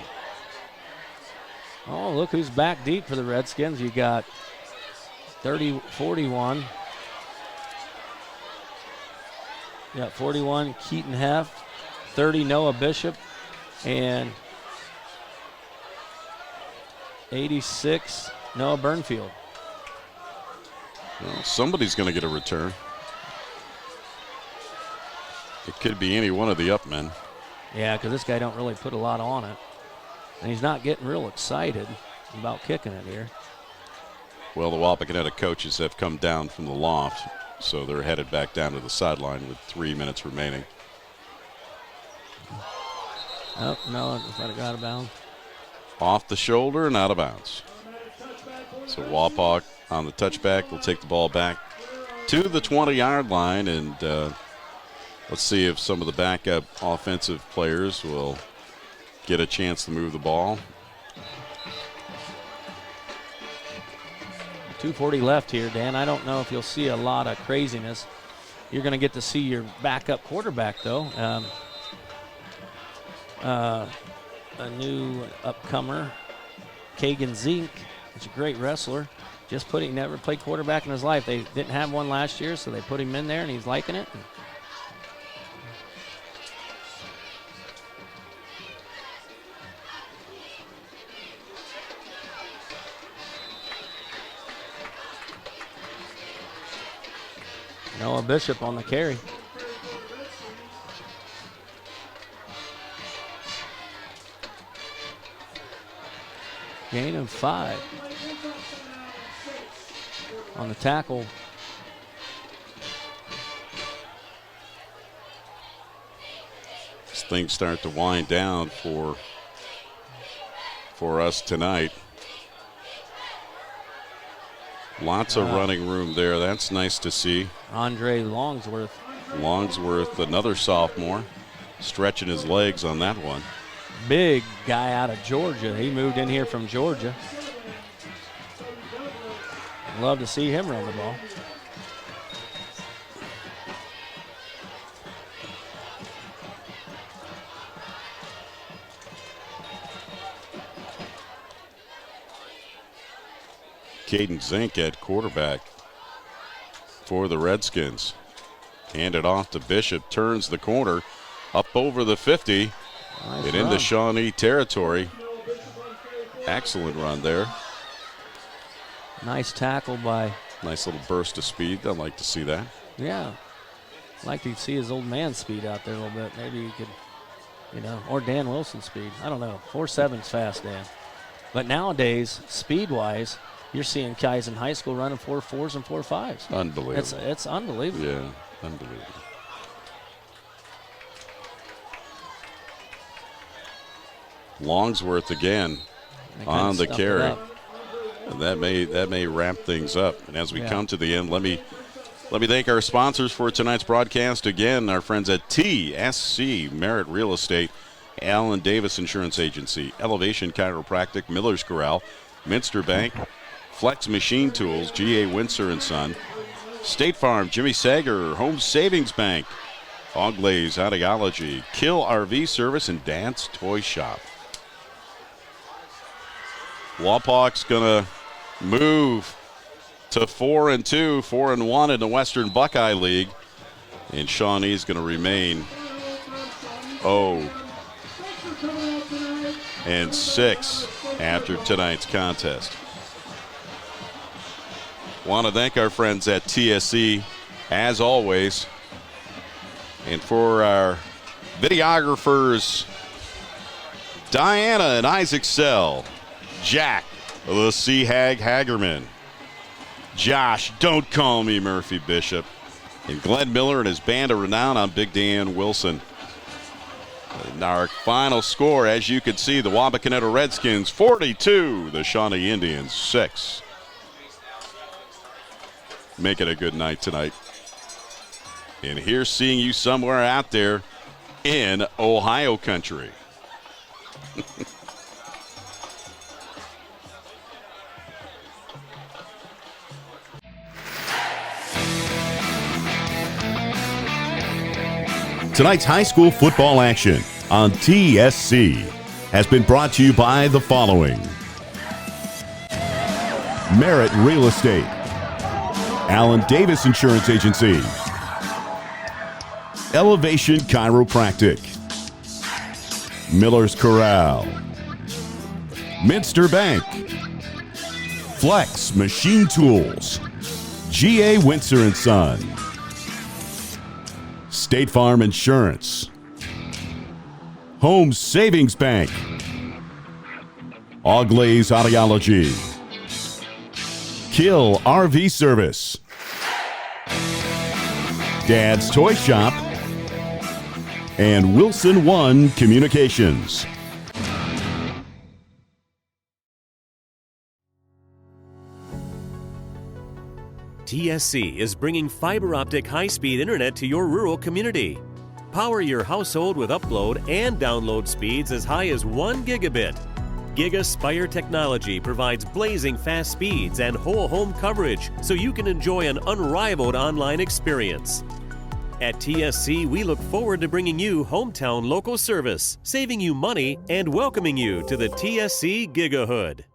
Speaker 3: Oh, look who's back deep for the Redskins. You got 41. You got 41 Keaton Heff, 30 Noah Bishop, and 86 Noah Burnfield.
Speaker 2: Well, somebody's going to get a return. It could be any one of the up men.
Speaker 3: Yeah, because this guy don't really put a lot on it. And he's not getting real excited about kicking it here.
Speaker 2: Well, the Wapakoneta coaches have come down from the loft, so they're headed back down to the sideline with 3 minutes remaining.
Speaker 3: Oh, no, I thought it got out of bounds.
Speaker 2: Off the shoulder and out of bounds. So Wapak on the touchback. They'll take the ball back to the 20-yard line, and let's see if some of the backup offensive players will get a chance to move the ball.
Speaker 3: 2:40 left here, Dan. I don't know if you'll see a lot of craziness. You're going to get to see your backup quarterback, though. A new upcomer, Kagan Zink. He's a great wrestler. He never played quarterback in his life. They didn't have one last year, so they put him in there, and he's liking it. Noah Bishop on the carry. Gain of 5. On the tackle.
Speaker 2: As things start to wind down for us tonight. Lots of running room there. That's nice to see.
Speaker 3: Andre Longsworth.
Speaker 2: Longsworth, another sophomore, stretching his legs on that one.
Speaker 3: Big guy out of Georgia. He moved in here from Georgia. Love to see him run the ball.
Speaker 2: Caden Zink at quarterback for the Redskins. Handed off to Bishop, turns the corner, up over the 50,
Speaker 3: nice
Speaker 2: and into Shawnee territory. Excellent run there.
Speaker 3: Nice tackle by.
Speaker 2: Nice little burst of speed. I'd like to see that.
Speaker 3: Yeah. I'd like to see his old man speed out there a little bit. Maybe he could, or Dan Wilson speed. I don't know. 4.7's fast, Dan. But nowadays, speed-wise, you're seeing guys in high school running 4.4s and 4.5s.
Speaker 2: Unbelievable.
Speaker 3: It's unbelievable.
Speaker 2: Yeah, unbelievable. Longsworth again on the carry. And that may wrap things up. And as we come to the end, let me thank our sponsors for tonight's broadcast. Again, our friends at TSC Merit Real Estate, Allen Davis Insurance Agency, Elevation Chiropractic, Miller's Corral, Minster Bank, Flex Machine Tools, G.A. Windsor & Son, State Farm, Jimmy Sager, Home Savings Bank, Oglaze Audiology, Kill RV Service, and Dance Toy Shop. Wapak's going to move to 4-2, 4-1 in the Western Buckeye League. And Shawnee's going to remain 0-6 after tonight's contest. Want to thank our friends at TSC, as always. And for our videographers, Diana and Isaac Sell, Jack, the Sea Hag Hagerman, Josh, don't call me Murphy Bishop, and Glenn Miller and his band of renown, I'm Big Dan Wilson. And our final score, as you can see, the Wapakoneta Redskins 42, the Shawnee Indians 6. Make it a good night tonight. And here's seeing you somewhere out there in Ohio country.
Speaker 4: Tonight's high school football action on TSC has been brought to you by the following: Merit Real Estate, Allen Davis Insurance Agency, Elevation Chiropractic, Miller's Corral, Minster Bank, Flex Machine Tools, G.A. Windsor & Son, State Farm Insurance, Home Savings Bank, Oglaze Audiology, Kill RV Service, Dad's Toy Shop, and Wilson One Communications.
Speaker 17: TSC is bringing fiber optic high-speed internet to your rural community. Power your household with upload and download speeds as high as 1 gigabit. GigaSpire technology provides blazing fast speeds and whole home coverage so you can enjoy an unrivaled online experience. At TSC, we look forward to bringing you hometown local service, saving you money, and welcoming you to the TSC Gigahood.